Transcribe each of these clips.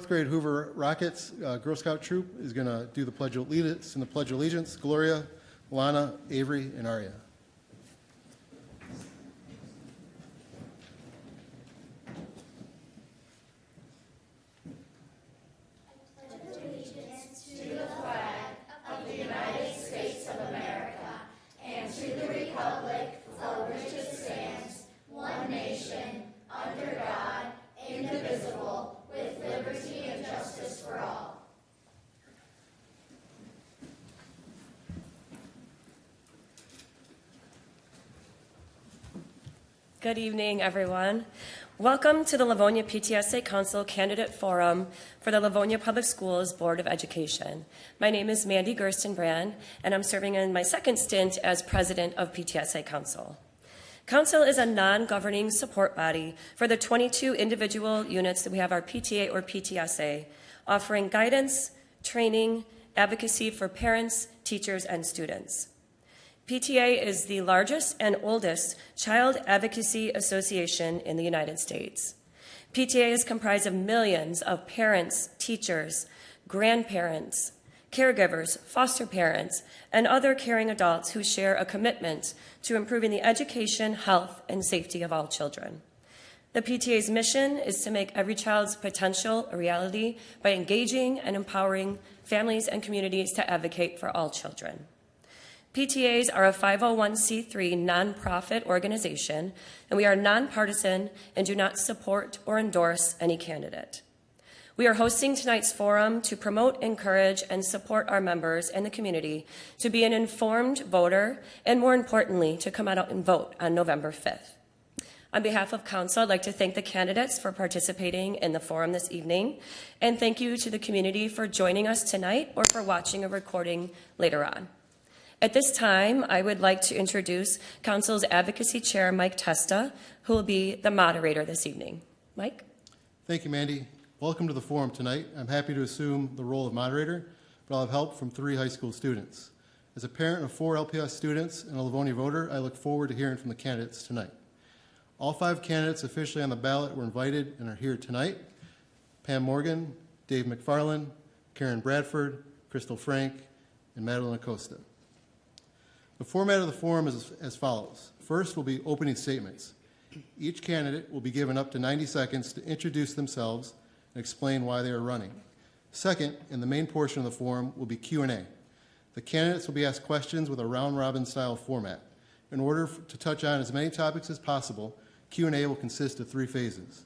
Fourth grade Hoover Rockets Girl Scout troop is going to do the Pledge of Allegiance. In the Pledge of Allegiance, Gloria, Lana, Avery, and Arya. Good evening, everyone. Welcome to the Livonia PTSA Council Candidate Forum for the Livonia Public Schools Board of Education. My name is Mandy Gerstenbrand, and I'm serving in my second stint as president of PTSA Council. Council is a non-governing support body for the 22 individual units that we have our PTA or PTSA, offering guidance, training, advocacy for parents, teachers, and students. PTA is the largest and oldest child advocacy association in the United States. PTA is comprised of millions of parents, teachers, grandparents, caregivers, foster parents, and other caring adults who share a commitment to improving the education, health, and safety of all children. The PTA's mission is to make every child's potential a reality by engaging and empowering families and communities to advocate for all children. PTAs are a 501c3 nonprofit organization, and we are nonpartisan and do not support or endorse any candidate. We are hosting tonight's forum to promote, encourage, and support our members and the community to be an informed voter, and more importantly, to come out and vote on November 5th. On behalf of Council, I'd like to thank the candidates for participating in the forum this evening, and thank you to the community for joining us tonight or for watching a recording later on. At this time, I would like to introduce Council's Advocacy Chair, Mike Testa, who will be the moderator this evening. Mike? Thank you, Mandy. Welcome to the forum tonight. I'm happy to assume the role of moderator, but I'll have help from 3 high school students. As a parent of 4 LPS students and a Livonia voter, I look forward to hearing from the candidates tonight. All 5 candidates officially on the ballot were invited and are here tonight. Pam Morgan, Dave McFarland, Karen Bradford, Crystal Frank, and Madeline Acosta. The format of the forum is as follows. First will be opening statements. Each candidate will be given up to 90 seconds to introduce themselves and explain why they are running. Second, in the main portion of the forum, will be Q&A. The candidates will be asked questions with a round-robin style format. In order to touch on as many topics as possible, Q&A will consist of 3 phases.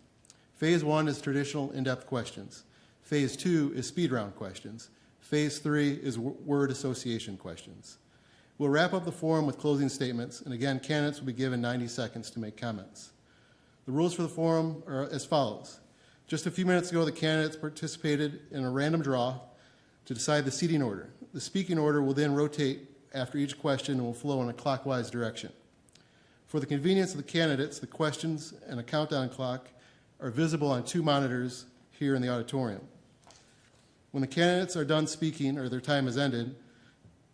Phase 1 is traditional in-depth questions. Phase 2 is speed round questions. Phase 3 is word association questions. We'll wrap up the forum with closing statements, and again, candidates will be given 90 seconds to make comments. The rules for the forum are as follows. Just a few minutes ago, the candidates participated in a random draw to decide the seating order. The speaking order will then rotate after each question and will flow in a clockwise direction. For the convenience of the candidates, the questions and a countdown clock are visible on 2 monitors here in the auditorium. When the candidates are done speaking or their time has ended,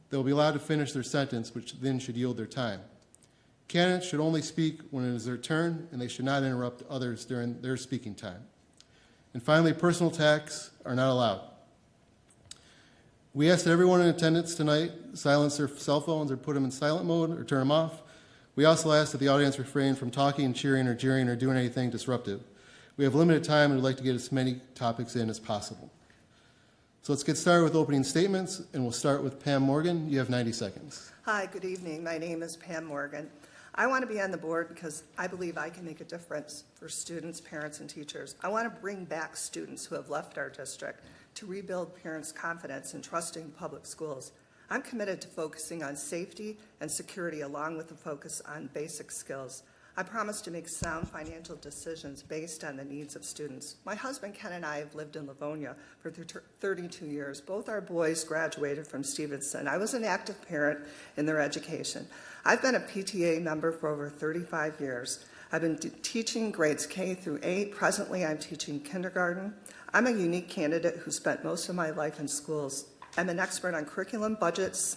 they will be allowed to finish their sentence, which then should yield their time. Candidates should only speak when it is their turn, and they should not interrupt others during their speaking time. And finally, personal attacks are not allowed. We ask that everyone in attendance tonight silence their cell phones or put them in silent mode or turn them off. We also ask that the audience refrain from talking, cheering, or jeering, or doing anything disruptive. We have limited time and would like to get as many topics in as possible. So let's get started with opening statements, and we'll start with Pam Morgan. You have 90 seconds. Hi, good evening. My name is Pam Morgan. I want to be on the board because I believe I can make a difference for students, parents, and teachers. I want to bring back students who have left our district to rebuild parents' confidence in trusting public schools. I'm committed to focusing on safety and security along with a focus on basic skills. I promise to make sound financial decisions based on the needs of students. My husband Ken and I have lived in Livonia for 32 years. Both our boys graduated from Stevenson. I was an active parent in their education. I've been a PTA member for over 35 years. I've been teaching grades K through 8. Presently, I'm teaching kindergarten. I'm a unique candidate who spent most of my life in schools. I'm an expert on curriculum, budgets,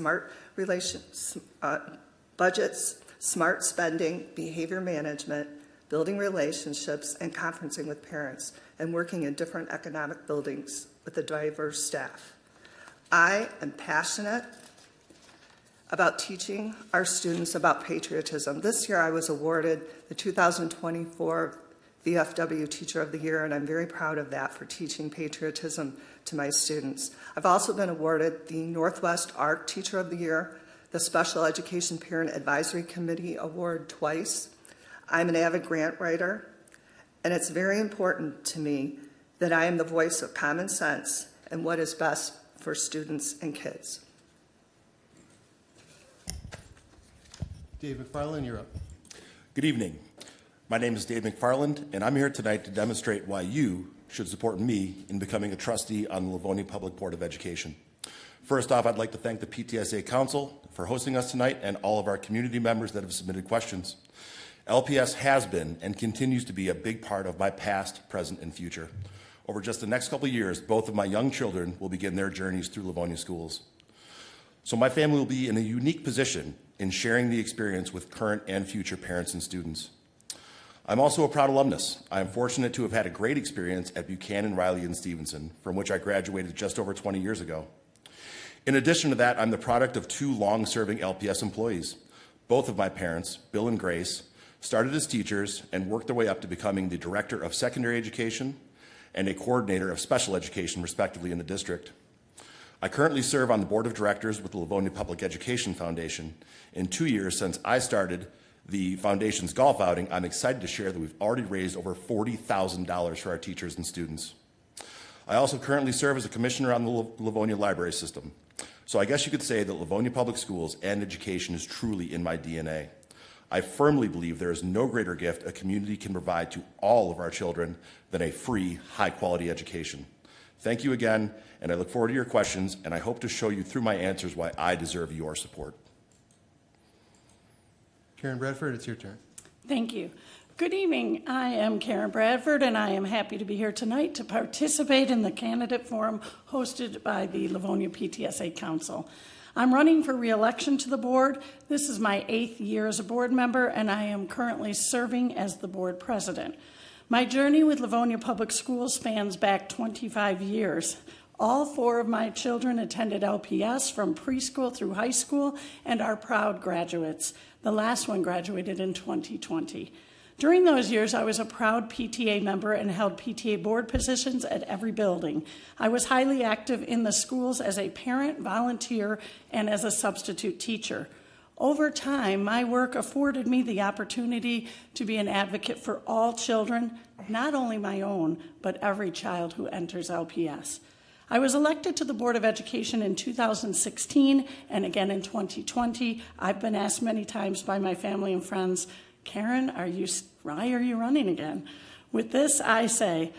smart spending, behavior management, building relationships, and conferencing with parents, and working in different economic buildings with a diverse staff. I am passionate about teaching our students about patriotism. This year I was awarded the 2024 VFW Teacher of the Year, and I'm very proud of that for teaching patriotism to my students. I've also been awarded the Northwest ARC Teacher of the Year, the Special Education Parent Advisory Committee Award twice. I'm an avid grant writer, and it's very important to me that I am the voice of common sense and what is best for students and kids. Dave McFarland, you're up. Good evening. My name is Dave McFarland, and I'm here tonight to demonstrate why you should support me in becoming a trustee on the Livonia Public Board of Education. First off, I'd like to thank the PTSA Council for hosting us tonight and all of our community members that have submitted questions. LPS has been and continues to be a big part of my past, present, and future. Over just the next couple of years, both of my young children will begin their journeys through Livonia schools. So my family will be in a unique position in sharing the experience with current and future parents and students. I'm also a proud alumnus. I am fortunate to have had a great experience at Buchanan, Riley, and Stevenson, from which I graduated just over 20 years ago. In addition to that, I'm the product of two long-serving LPS employees. Both of my parents, Bill and Grace, started as teachers and worked their way up to becoming the Director of Secondary Education and a Coordinator of Special Education, respectively, in the district. I currently serve on the Board of Directors with the Livonia Public Education Foundation. In 2 years since I started the Foundation's golf outing, I'm excited to share that we've already raised over $40,000 for our teachers and students. I also currently serve as a commissioner on the Livonia Library System. So I guess you could say that Livonia Public Schools and education is truly in my DNA. I firmly believe there is no greater gift a community can provide to all of our children than a free, high-quality education. Thank you again, and I look forward to your questions, and I hope to show you through my answers why I deserve your support. Karen Bradford, it's your turn. Thank you. Good evening. I am Karen Bradford, and I am happy to be here tonight to participate in the candidate forum hosted by the Livonia PTSA Council. I'm running for re-election to the board. This is my 8th year as a board member, and I am currently serving as the board president. My journey with Livonia Public Schools spans back 25 years. All 4 of my children attended LPS from preschool through high school and are proud graduates. The last one graduated in 2020. During those years, I was a proud PTA member and held PTA board positions at every building. I was highly active in the schools as a parent, volunteer, and as a substitute teacher. Over time, my work afforded me the opportunity to be an advocate for all children, not only my own, but every child who enters LPS. I was elected to the Board of Education in 2016 and again in 2020. I've been asked many times by my family and friends, Karen, why are you running again? With this, I say,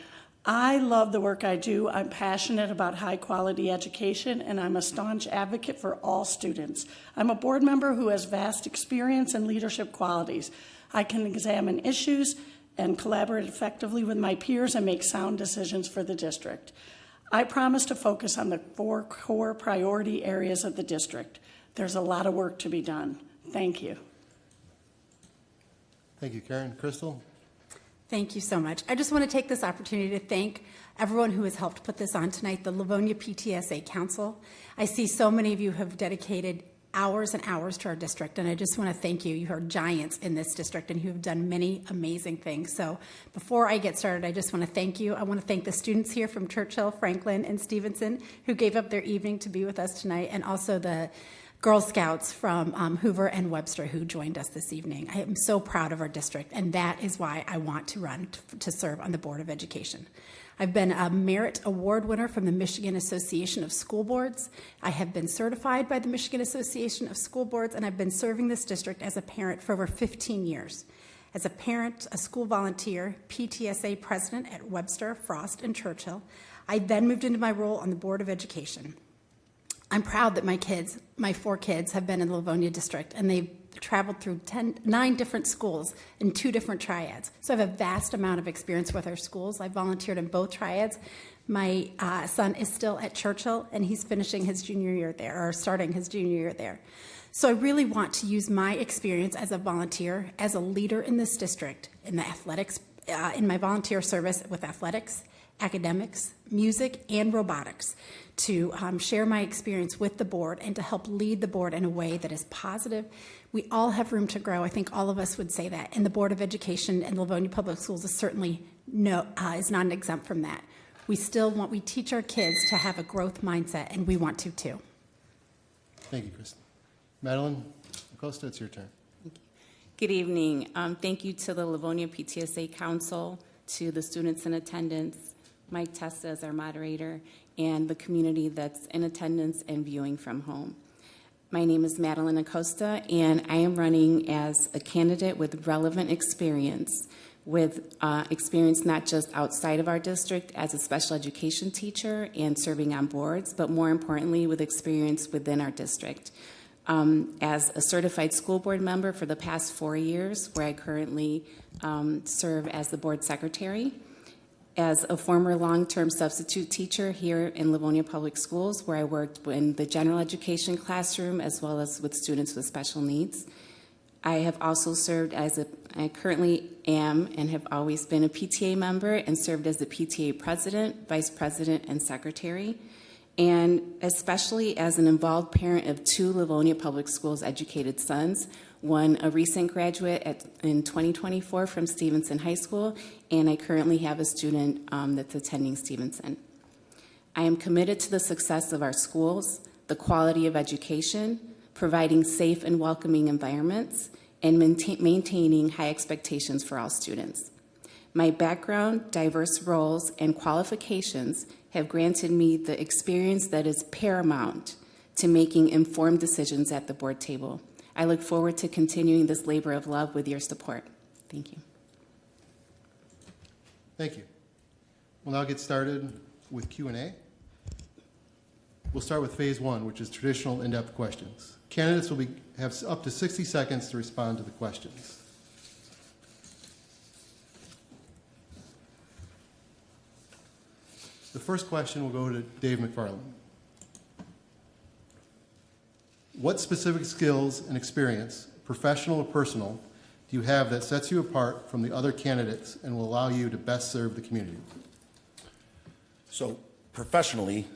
I love the work I do. I'm passionate about high-quality education, and I'm a staunch advocate for all students. I'm a board member who has vast experience and leadership qualities. I can examine issues and collaborate effectively with my peers and make sound decisions for the district. I promise to focus on the 4 core priority areas of the district. There's a lot of work to be done. Thank you. Thank you, Karen. Crystal? Thank you so much. I just want to take this opportunity to thank everyone who has helped put this on tonight, the Livonia PTSA Council. I see so many of you have dedicated hours and hours to our district, and I just want to thank you. You are giants in this district, and you have done many amazing things. So before I get started, I just want to thank you. I want to thank the students here from Churchill, Franklin, and Stevenson who gave up their evening to be with us tonight, and also the Girl Scouts from Hoover and Webster who joined us this evening. I am so proud of our district, and that is why I want to run to serve on the Board of Education. I've been a Merit Award winner from the Michigan Association of School Boards. I have been certified by the Michigan Association of School Boards, and I've been serving this district as a parent for over 15 years. As a parent, a school volunteer, PTSA president at Webster, Frost, and Churchill, I then moved into my role on the Board of Education. I'm proud that my 4 kids have been in the Livonia district, and they've traveled through 9 different schools in 2 different triads. So I have a vast amount of experience with our schools. I volunteered in both triads, My son is still at Churchill, and he's finishing his junior year there, or starting his junior year there. So I really want to use my experience as a volunteer, as a leader in this district, in the athletics, in my volunteer service with athletics, academics, music, and robotics, to share my experience with the board and to help lead the board in a way that is positive. We all have room to grow. I think all of us would say that. And the Board of Education and Livonia Public Schools is certainly is not exempt from that. We teach our kids to have a growth mindset, and we want to too. Thank you, Kristen. Madeline Acosta, it's your turn. Good evening. Thank you to the Livonia PTSA Council, to the students in attendance, Mike Testa as our moderator, and the community that's in attendance and viewing from home. My name is Madeline Acosta, and I am running as a candidate with relevant experience, with experience not just outside of our district as a special education teacher and serving on boards, but more importantly, with experience within our district. As a certified school board member for the past 4 years, where I currently serve as the board secretary, as a former long-term substitute teacher here in Livonia Public Schools, where I worked in the general education classroom as well as with students with special needs. I have also served I currently am and have always been a PTA member and served as the PTA president, vice president, and secretary. And especially as an involved parent of 2 Livonia Public Schools educated sons, one a recent graduate in 2024 from Stevenson High School, and I currently have a student that's attending Stevenson. I am committed to the success of our schools, the quality of education, providing safe and welcoming environments, and maintaining high expectations for all students. My background, diverse roles, and qualifications have granted me the experience that is paramount to making informed decisions at the board table. I look forward to continuing this labor of love with your support. Thank you. Thank you. We'll now get started with Q&A. We'll start with phase 1, which is traditional in-depth questions. Candidates will have up to 60 seconds to respond to the questions. The first question will go to Dave McFarland. What specific skills and experience, professional or personal, do you have that sets you apart from the other candidates and will allow you to best serve the community? So professionally,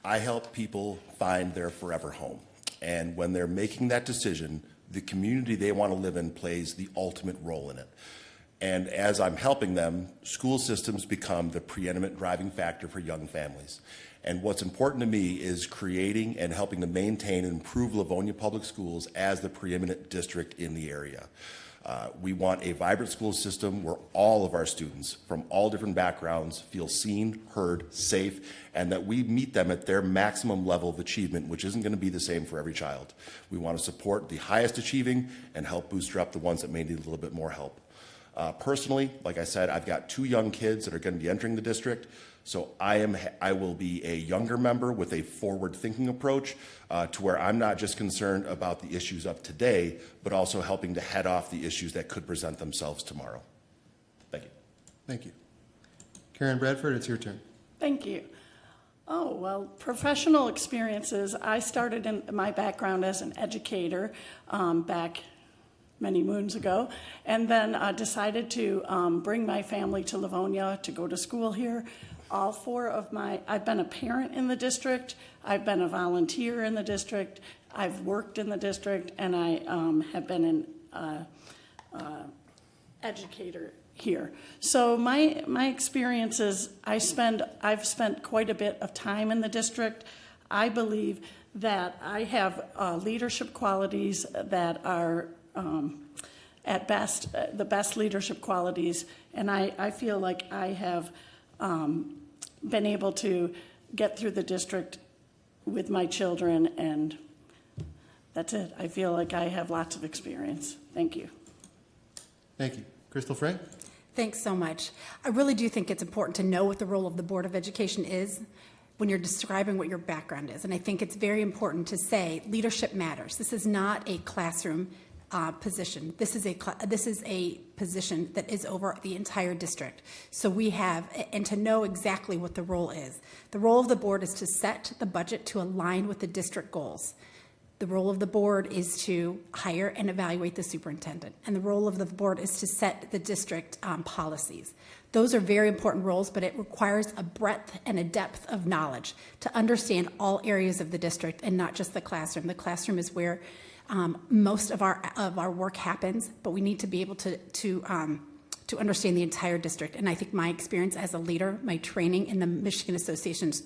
I help people find their forever home. And when they're making that decision, the community they want to live in plays the ultimate role in it. And as I'm helping them, school systems become the preeminent driving factor for young families. And what's important to me is creating and helping to maintain and improve Livonia Public Schools as the preeminent district in the area. We want a vibrant school system where all of our students from all different backgrounds feel seen, heard, safe, and that we meet them at their maximum level of achievement, which isn't going to be the same for every child. We want to support the highest achieving and help booster up the ones that may need a little bit more help. Personally, like I said, I've got 2 young kids that are going to be entering the district, so I will be a younger member with a forward-thinking approach to where I'm not just concerned about the issues of today, but also helping to head off the issues that could present themselves tomorrow. Thank you. Thank you. Karen Bradford, it's your turn. Thank you. Oh, well, professional experiences. I started in my background as an educator back many moons ago, and then decided to bring my family to Livonia to go to school here. I've been a parent in the district, I've been a volunteer in the district, I've worked in the district, and I have been an educator here. So my experiences, I've spent quite a bit of time in the district. I believe that I have leadership qualities that are at best, the best leadership qualities, and I feel like I have been able to get through the district with my children, and that's it. I feel like I have lots of experience. Thank you. Thank you. Crystal Frank? Thanks so much. I really do think it's important to know what the role of the Board of Education is when you're describing what your background is. And I think it's very important to say leadership matters. This is not a classroom position. This is a position that is over the entire district. So we have, and to know exactly what the role is. The role of the board is to set the budget to align with the district goals. The role of the board is to hire and evaluate the superintendent. And the role of the board is to set the district policies. Those are very important roles, but it requires a breadth and a depth of knowledge to understand all areas of the district and not just the classroom. The classroom is where most of our work happens, but we need to be able to understand the entire district. And I think my experience as a leader, my training in the Michigan Association's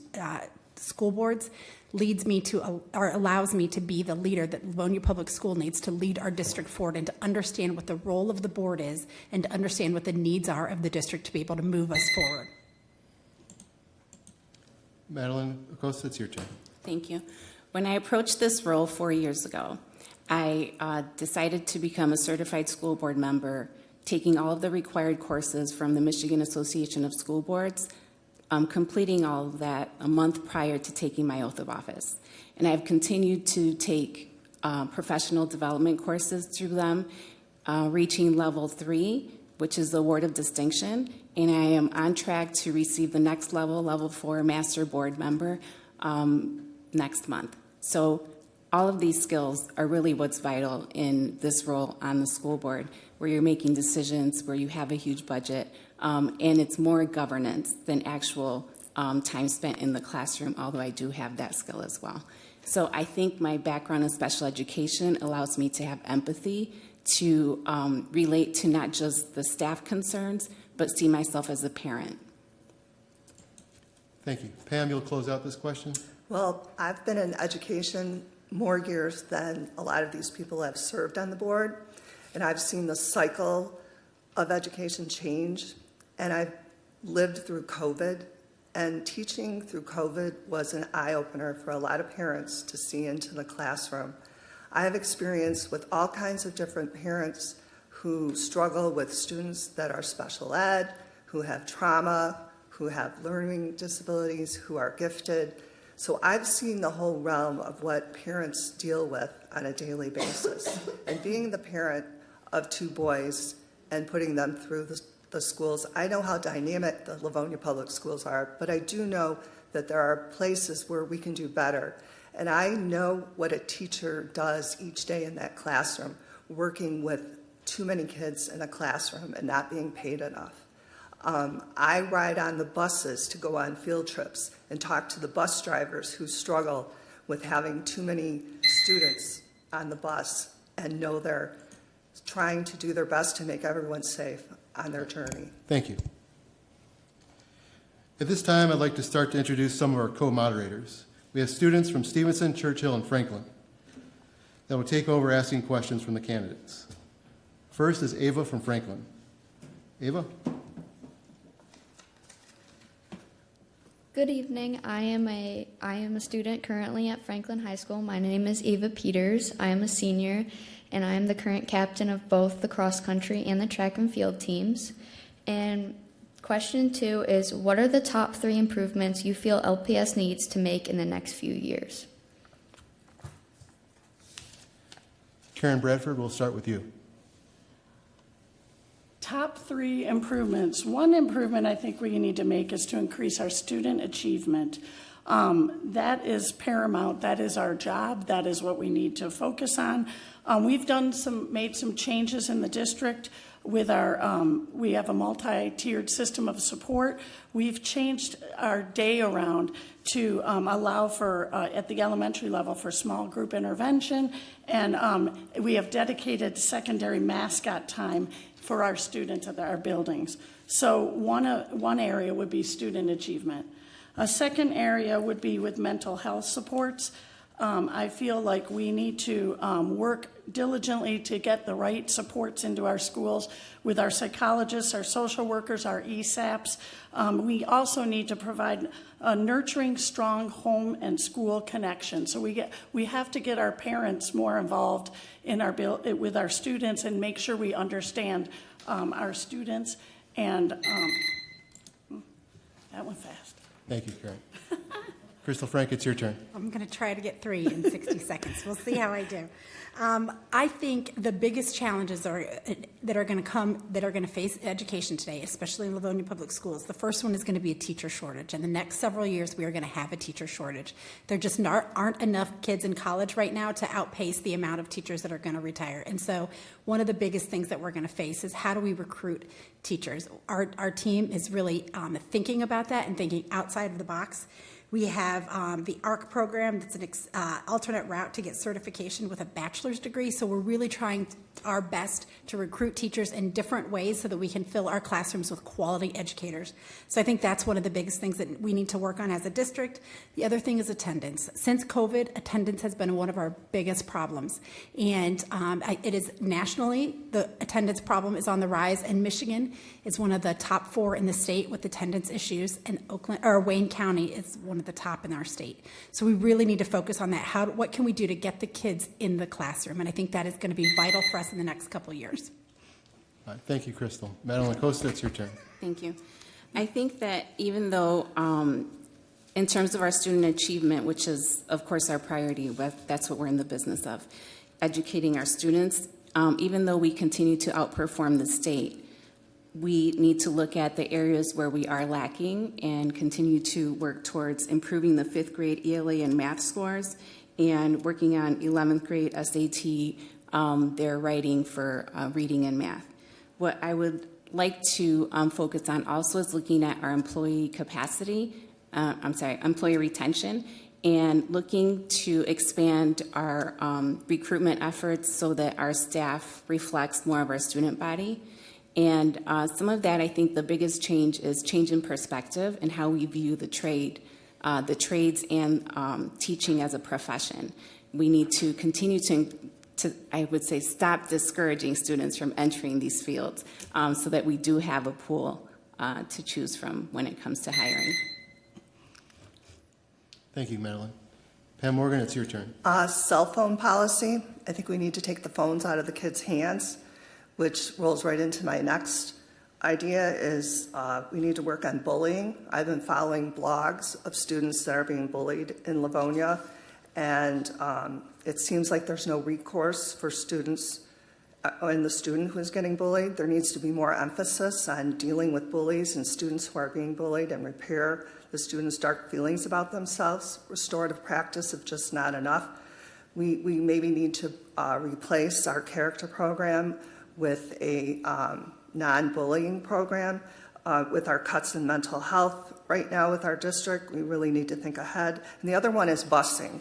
school boards leads me to, or allows me to be the leader that Livonia Public School needs to lead our district forward and to understand what the role of the board is and to understand what the needs are of the district to be able to move us forward. Madeline Acosta, it's your turn. Thank you. When I approached this role 4 years ago, I decided to become a certified school board member, taking all of the required courses from the Michigan Association of School Boards, completing all of that a month prior to taking my oath of office. And I've continued to take professional development courses through them, reaching level 3, which is the award of distinction. And I am on track to receive the next level, level 4 master board member next month. So all of these skills are really what's vital in this role on the school board, where you're making decisions, where you have a huge budget, and it's more governance than actual time spent in the classroom, although I do have that skill as well. So I think my background in special education allows me to have empathy to relate to not just the staff concerns, but see myself as a parent. Thank you. Pam, you'll close out this question? Well, I've been in education more years than a lot of these people have served on the board, and I've seen the cycle of education change, and I've lived through COVID, and teaching through COVID was an eye-opener for a lot of parents to see into the classroom. I have experience with all kinds of different parents who struggle with students that are special ed, who have trauma, who have learning disabilities, who are gifted. So I've seen the whole realm of what parents deal with on a daily basis. And being the parent of 2 boys and putting them through the schools, I know how dynamic the Livonia Public Schools are, but I do know that there are places where we can do better. And I know what a teacher does each day in that classroom, working with too many kids in a classroom and not being paid enough. I ride on the buses to go on field trips and talk to the bus drivers who struggle with having too many students on the bus and know they're trying to do their best to make everyone safe on their journey. Thank you. At this time, I'd like to start to introduce some of our co-moderators. We have students from Stevenson, Churchill, and Franklin that will take over asking questions from the candidates. First is Ava from Franklin. Ava? Good evening. I am a student currently at Franklin High School. My name is Ava Peters. I am a senior, and I am the current captain of both the cross country and the track and field teams. And question 2 is, what are the top 3 improvements you feel LPS needs to make in the next few years? Karen Bradford, we'll start with you. Top 3 improvements. One improvement I think we need to make is to increase our student achievement. That is paramount. That is our job. That is what we need to focus on. We've made some changes in the district with our, we have a multi-tiered system of support. We've changed our day around to allow for, at the elementary level, for small group intervention, and we have dedicated secondary mascot time for our students at our buildings. So one area would be student achievement. A second area would be with mental health supports. I feel like we need to work diligently to get the right supports into our schools with our psychologists, our social workers, our ESAPs. We also need to provide a nurturing, strong home and school connection. So we have to get our parents more involved in with our students and make sure we understand our students. And that went fast. Thank you, Karen. Crystal Frank, it's your turn. I'm going to try to get 3 in 60 seconds. We'll see how I do. I think the biggest challenges that are going to face education today, especially in Livonia Public Schools, the first one is going to be a teacher shortage. In the next several years, we are going to have a teacher shortage. There just aren't enough kids in college right now to outpace the amount of teachers that are going to retire. And so one of the biggest things that we're going to face is how do we recruit teachers? Our team is really thinking about that and thinking outside of the box. We have the ARC program that's an alternate route to get certification with a bachelor's degree. So we're really trying our best to recruit teachers in different ways so that we can fill our classrooms with quality educators. So I think that's one of the biggest things that we need to work on as a district. The other thing is attendance. Since COVID, attendance has been one of our biggest problems. And it is nationally, the attendance problem is on the rise, and Michigan is one of the top 4 in the state with attendance issues, and Wayne County is one of the top in our state. So we really need to focus on that. What can we do to get the kids in the classroom? And I think that is going to be vital for us in the next couple of years. All right, thank you, Crystal. Madeline Acosta, it's your turn. Thank you. I think that even though in terms of our student achievement, which is, of course, our priority, that's what we're in the business of, educating our students, even though we continue to outperform the state, we need to look at the areas where we are lacking and continue to work towards improving the 5th grade ELA and math scores and working on 11th grade SAT, their writing for reading and math. What I would like to focus on also is looking at our employee employee retention, and looking to expand our recruitment efforts so that our staff reflects more of our student body. And some of that, I think the biggest change is change in perspective and how we view the trades and teaching as a profession. We need to continue to, I would say, stop discouraging students from entering these fields so that we do have a pool to choose from when it comes to hiring. Thank you, Madeline. Pam Morgan, it's your turn. Cell phone policy. I think we need to take the phones out of the kids' hands, which rolls right into my next idea is we need to work on bullying. I've been following blogs of students that are being bullied in Livonia, and it seems like there's no recourse for students and the student who is getting bullied. There needs to be more emphasis on dealing with bullies and students who are being bullied and repair the students' dark feelings about themselves. Restorative practice is just not enough. We maybe need to replace our character program with a non-bullying program. With our cuts in mental health right now with our district, we really need to think ahead. And the other one is busing.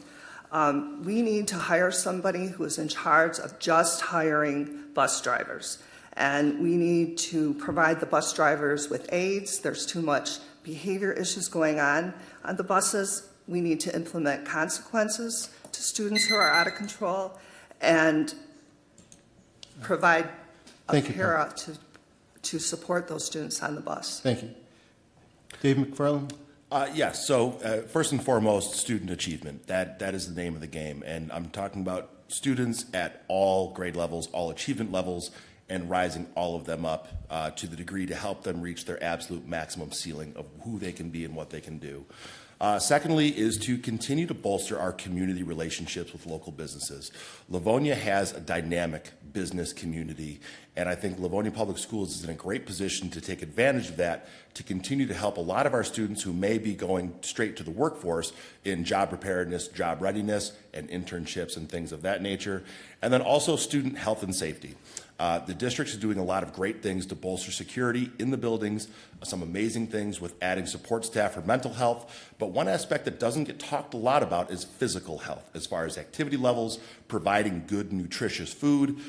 We need to hire somebody who is in charge of just hiring bus drivers. And we need to provide the bus drivers with aids. There's too much behavior issues going on the buses. We need to implement consequences to students who are out of control and provide a para to support those students on the bus. Thank you. Dave McFarland? Yes, so first and foremost, student achievement. That is the name of the game. And I'm talking about students at all grade levels, all achievement levels, and rising all of them up to the degree to help them reach their absolute maximum ceiling of who they can be and what they can do. Secondly is to continue to bolster our community relationships with local businesses. Livonia has a dynamic business community, and I think Livonia Public Schools is in a great position to take advantage of that to continue to help a lot of our students who may be going straight to the workforce in job preparedness, job readiness, and internships and things of that nature. And then also student health and safety. The district is doing a lot of great things to bolster security in the buildings, some amazing things with adding support staff for mental health. But one aspect that doesn't get talked a lot about is physical health, as far as activity levels, providing good, nutritious food.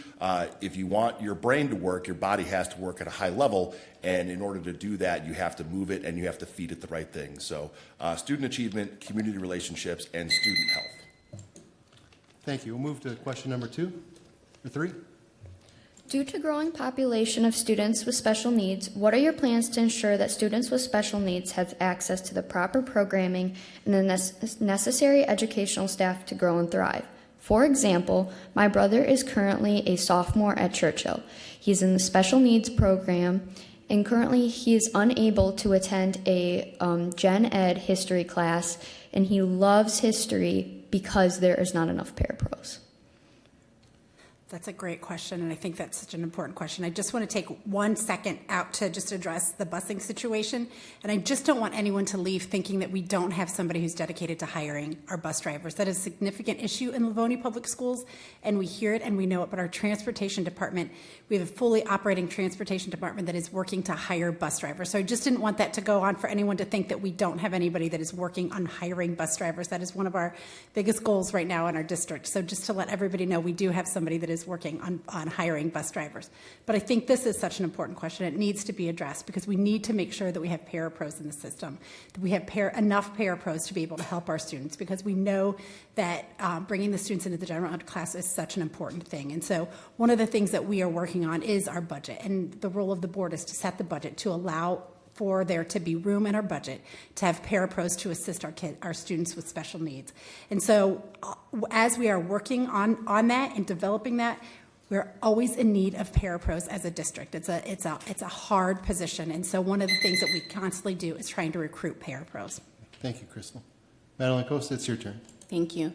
If you want your brain to work, your body has to work at a high level. And in order to do that, you have to move it and you have to feed it the right things. So student achievement, community relationships, and student health. Thank you. We'll move to question number 2 or 3. Due to growing population of students with special needs, what are your plans to ensure that students with special needs have access to the proper programming and the necessary educational staff to grow and thrive? For example, my brother is currently a sophomore at Churchill. He's in the special needs program, and currently he is unable to attend a gen ed history class and he loves history because there is not enough parapros? That's a great question, and I think that's such an important question. I just want to take 1 second out to just address the busing situation, and I just don't want anyone to leave thinking that we don't have somebody who's dedicated to hiring our bus drivers. That is a significant issue in Livonia Public Schools, and we hear it and we know it, but our transportation department, we have a fully operating transportation department that is working to hire bus drivers. So I just didn't want that to go on for anyone to think that we don't have anybody that is working on hiring bus drivers. That is one of our biggest goals right now in our district. So just to let everybody know, we do have somebody that is working on hiring bus drivers. But I think this is such an important question. It needs to be addressed because we need to make sure that we have parapros in the system, that we have enough parapros to be able to help our students, because we know that bringing the students into the general ed class is such an important thing. And so one of the things that we are working on is our budget. And the role of the board is to set the budget to allow for there to be room in our budget to have parapros to assist our students with special needs. And so as we are working on that and developing that, we're always in need of parapros as a district. It's a hard position. And so one of the things that we constantly do is trying to recruit parapros. Thank you, Crystal. Madeline Costa, it's your turn. Thank you.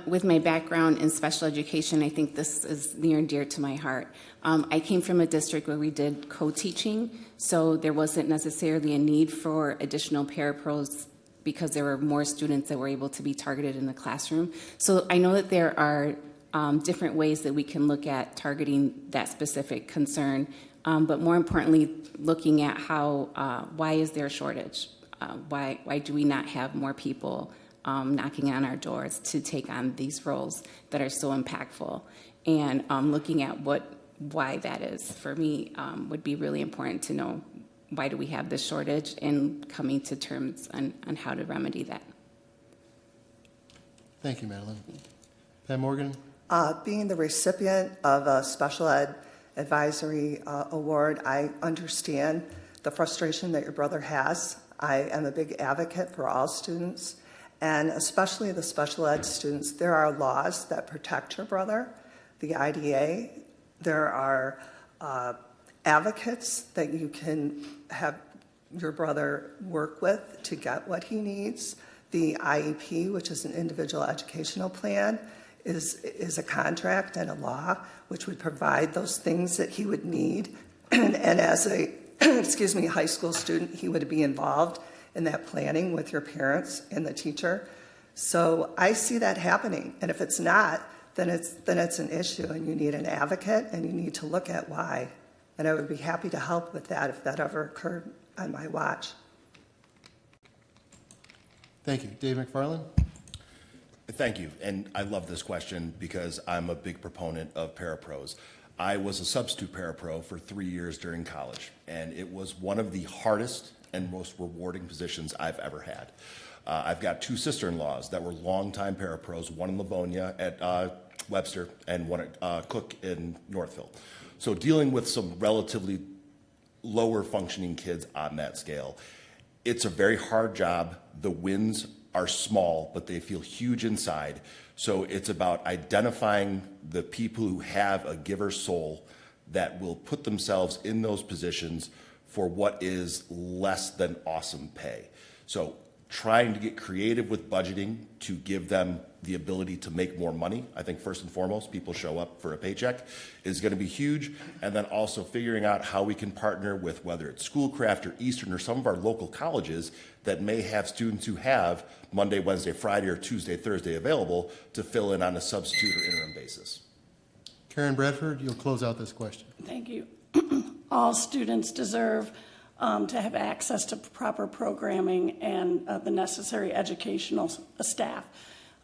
With my background in special education, I think this is near and dear to my heart. I came from a district where we did co-teaching, so there wasn't necessarily a need for additional parapros because there were more students that were able to be targeted in the classroom. So I know that there are different ways that we can look at targeting that specific concern, but more importantly, looking at how, why is there a shortage? Why do we not have more people knocking on our doors to take on these roles that are so impactful? And looking at why that is, for me, would be really important to know why do we have this shortage and coming to terms on how to remedy that. Thank you, Madeline. Pam Morgan. Being the recipient of a special ed advisory award, I understand the frustration that your brother has. I am a big advocate for all students, and especially the special ed students. There are laws that protect your brother, the IDA. There are advocates that you can have your brother work with to get what he needs. The IEP, which is an individual educational plan, is a contract and a law which would provide those things that he would need. And as a high school student, he would be involved in that planning with your parents and the teacher. So I see that happening. And if it's not, then it's an issue, and you need an advocate, and you need to look at why. And I would be happy to help with that if that ever occurred on my watch. Thank you. Dave McFarland. Thank you. And I love this question because I'm a big proponent of parapros. I was a substitute parapro for 3 years during college, and it was one of the hardest and most rewarding positions I've ever had. I've got two sister-in-laws that were longtime parapros, one in Livonia at Webster and one at Cook in Northville. So dealing with some relatively lower functioning kids on that scale, it's a very hard job. The wins are small, but they feel huge inside. So it's about identifying the people who have a giver soul that will put themselves in those positions for what is less than awesome pay. So trying to get creative with budgeting to give them the ability to make more money. I think first and foremost, people show up for a paycheck is going to be huge. And then also figuring out how we can partner with whether it's Schoolcraft or Eastern or some of our local colleges that may have students who have Monday, Wednesday, Friday, or Tuesday, Thursday available to fill in on a substitute or interim basis. Karen Bradford, you'll close out this question. Thank you. All students deserve to have access to proper programming and the necessary educational staff.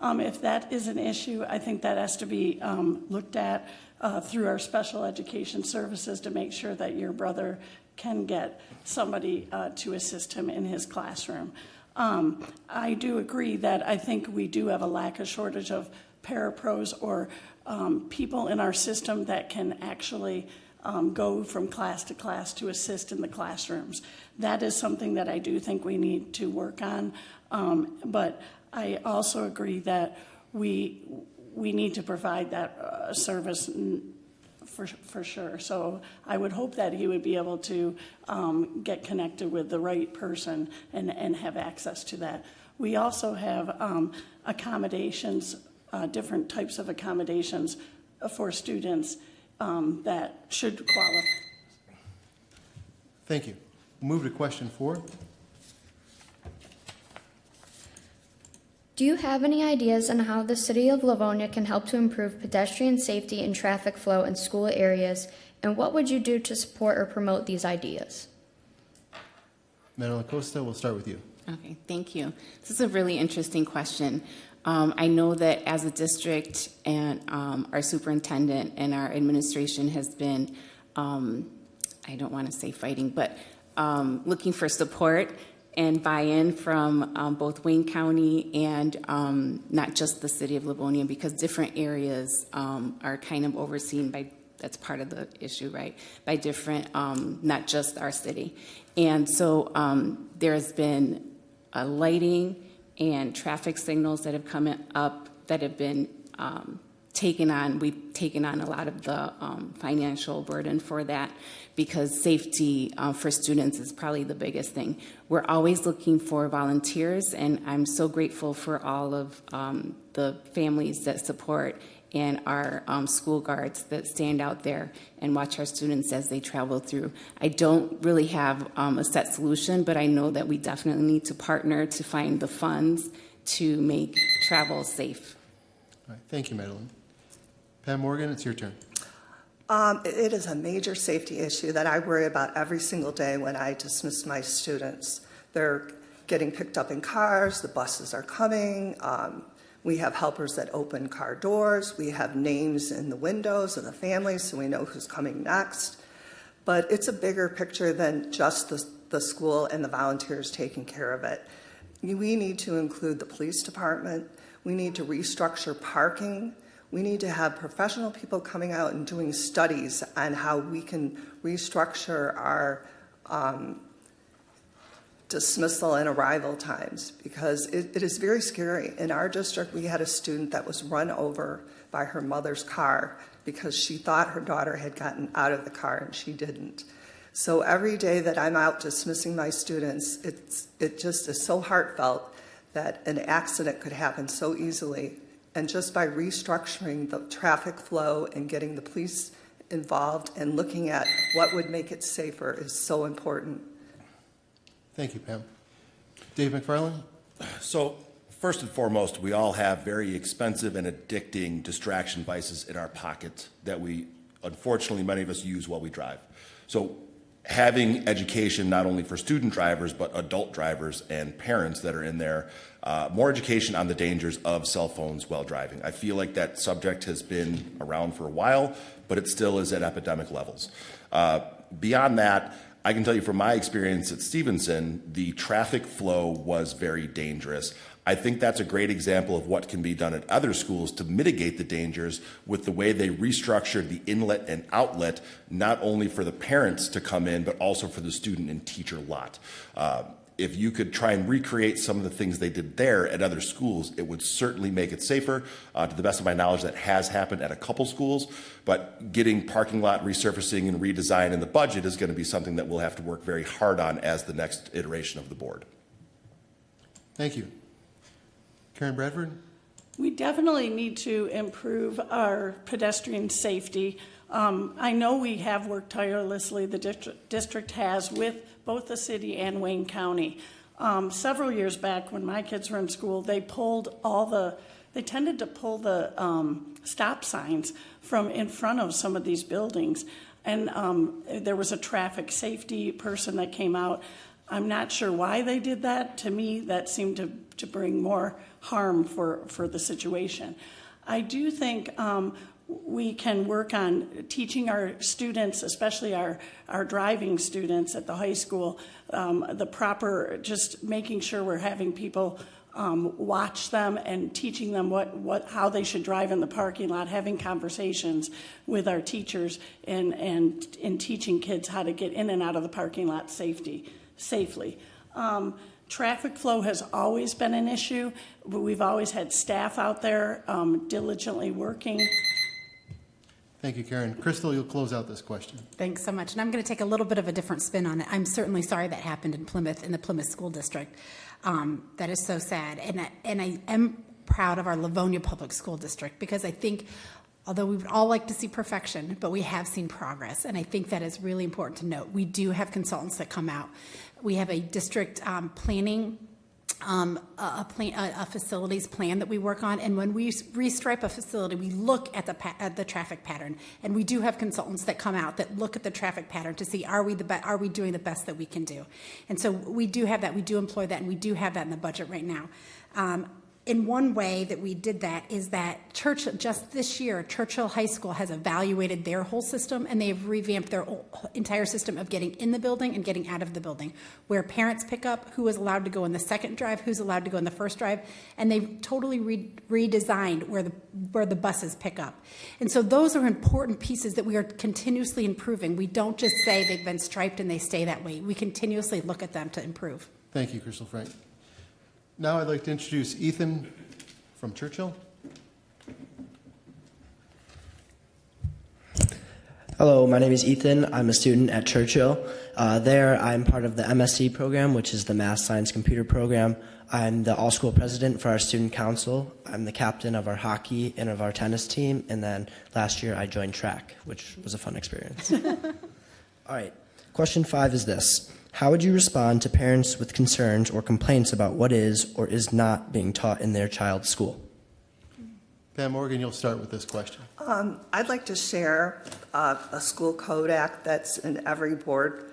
If that is an issue, I think that has to be looked at through our special education services to make sure that your brother can get somebody to assist him in his classroom. I do agree that I think we do have a shortage of parapros or people in our system that can actually go from class to assist in the classrooms. That is something that I do think we need to work on, but I also agree that we need to provide that service for sure. So I would hope that he would be able to get connected with the right person and have access to that. We also have accommodations, different types of accommodations for students that should qualify. Thank you. We'll move to question 4. Do you have any ideas on how the City of Livonia can help to improve pedestrian safety and traffic flow in school areas, and what would you do to support or promote these ideas? Madam Acosta, we'll start with you. Okay, thank you. This is a really interesting question. I know that as a district and our superintendent and our administration has been, I don't want to say fighting, but looking for support and buy-in from both Wayne County and not just the City of Livonia, because different areas are kind of overseen by, that's part of the issue, right, by different, not just our city. And so there's been lighting and traffic signals that have come up that have been taken on. We've taken on a lot of the financial burden for that, because safety for students is probably the biggest thing. We're always looking for volunteers, and I'm so grateful for all of the families that support and our school guards that stand out there and watch our students as they travel through. I don't really have a set solution, but I know that we definitely need to partner to find the funds to make travel safe. All right, thank you, Madeline. Pam Morgan, it's your turn. It is a major safety issue that I worry about every single day when I dismiss my students. They're getting picked up in cars, the buses are coming, we have helpers that open car doors, we have names in the windows of the families so we know who's coming next. But it's a bigger picture than just the school and the volunteers taking care of it. We need to include the police department, we need to restructure parking, we need to have professional people coming out and doing studies on how we can restructure our dismissal and arrival times, because it is very scary. In our district, we had a student that was run over by her mother's car because she thought her daughter had gotten out of the car and she didn't. So every day that I'm out dismissing my students, it just is so heartfelt that an accident could happen so easily. And just by restructuring the traffic flow and getting the police involved and looking at what would make it safer is so important. Thank you, Pam. Dave McFarland? So first and foremost, we all have very expensive and addicting distraction devices in our pocket that we, unfortunately, many of us use while we drive. So having education not only for student drivers, but adult drivers and parents that are in there, more education on the dangers of cell phones while driving. I feel like that subject has been around for a while, but it still is at epidemic levels. Beyond that, I can tell you from my experience at Stevenson, the traffic flow was very dangerous. I think that's a great example of what can be done at other schools to mitigate the dangers with the way they restructured the inlet and outlet, not only for the parents to come in, but also for the student and teacher lot. If you could try and recreate some of the things they did there at other schools, it would certainly make it safer. To the best of my knowledge, that has happened at a couple schools, but getting parking lot resurfacing and redesign in the budget is going to be something that we'll have to work very hard on as the next iteration of the board. Thank you. Karen Bradford? We definitely need to improve our pedestrian safety. I know we have worked tirelessly, the district has, with both the city and Wayne County. Several years back when my kids were in school, they tended to pull the stop signs from in front of some of these buildings. And there was a traffic safety person that came out. I'm not sure why they did that. To me, that seemed to bring more harm for the situation. I do think we can work on teaching our students, especially our driving students at the high school, the proper, just making sure we're having people watch them and teaching them how they should drive in the parking lot, having conversations with our teachers and teaching kids how to get in and out of the parking lot safely. Traffic flow has always been an issue, but we've always had staff out there diligently working. Thank you, Karen. Crystal, you'll close out this question. Thanks so much. And I'm going to take a little bit of a different spin on it. I'm certainly sorry that happened in Plymouth, in the Plymouth School District. That is so sad. And I am proud of our Livonia Public School District, because I think, although we would all like to see perfection, but we have seen progress. And I think that is really important to note. We do have consultants that come out. We have a district planning a facilities plan that we work on, and when we restripe a facility, we look at the traffic pattern, and we do have consultants that come out that look at the traffic pattern to see, are we doing the best that we can do? And so we do have that, we do employ that, and we do have that in the budget right now. In one way that we did that is that just this year, Churchill High School has evaluated their whole system, and they've revamped their entire system of getting in the building and getting out of the building, where parents pick up who is allowed to go in the second drive, who's allowed to go in the first drive, and they've totally redesigned where the buses pick up. And so those are important pieces that we are continuously improving. We don't just say they've been striped and they stay that way. We continuously look at them to improve. Thank you, Crystal Frank. Now I'd like to introduce Ethan from Churchill. Hello, my name is Ethan. I'm a student at Churchill. There, I'm part of the MSc program, which is the Math Science Computer program. I'm the all-school president for our student council. I'm the captain of our hockey and of our tennis team. And then last year, I joined track, which was a fun experience. All right, question 5 is this. How would you respond to parents with concerns or complaints about what is or is not being taught in their child's school? Pam Morgan, you'll start with this question. I'd like to share a school code act that's in every board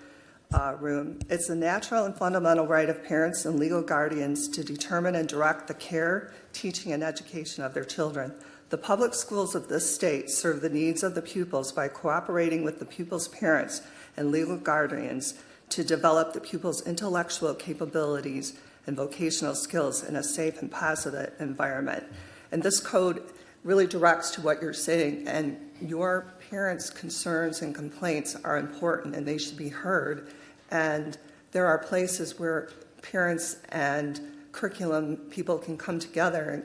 room. It's a natural and fundamental right of parents and legal guardians to determine and direct the care, teaching, and education of their children. The public schools of this state serve the needs of the pupils by cooperating with the pupils' parents and legal guardians to develop the pupils' intellectual capabilities and vocational skills in a safe and positive environment. And this code really directs to what you're saying, and your parents' concerns and complaints are important and they should be heard. And there are places where parents and curriculum people can come together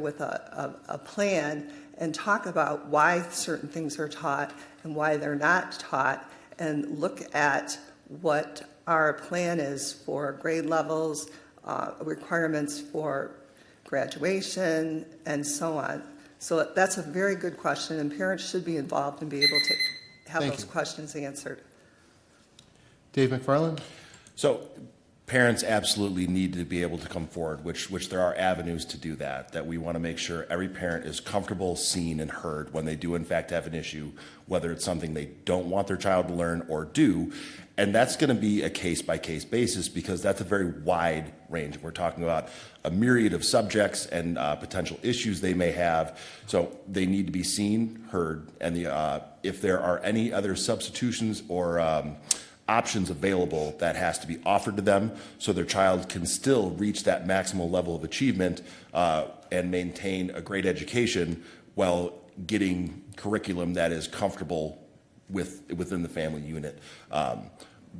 with a plan and talk about why certain things are taught and why they're not taught, and look at what our plan is for grade levels, requirements for graduation, and so on. So that's a very good question, and parents should be involved and be able to have those questions answered. Dave McFarland. So parents absolutely need to be able to come forward, which there are avenues to do that we want to make sure every parent is comfortable, seen, and heard when they do in fact have an issue, whether it's something they don't want their child to learn or do. And that's going to be a case-by-case basis, because that's a very wide range. We're talking about a myriad of subjects and potential issues they may have. So they need to be seen, heard, and if there are any other substitutions or options available, that has to be offered to them so their child can still reach that maximal level of achievement and maintain a great education while getting curriculum that is comfortable within the family unit.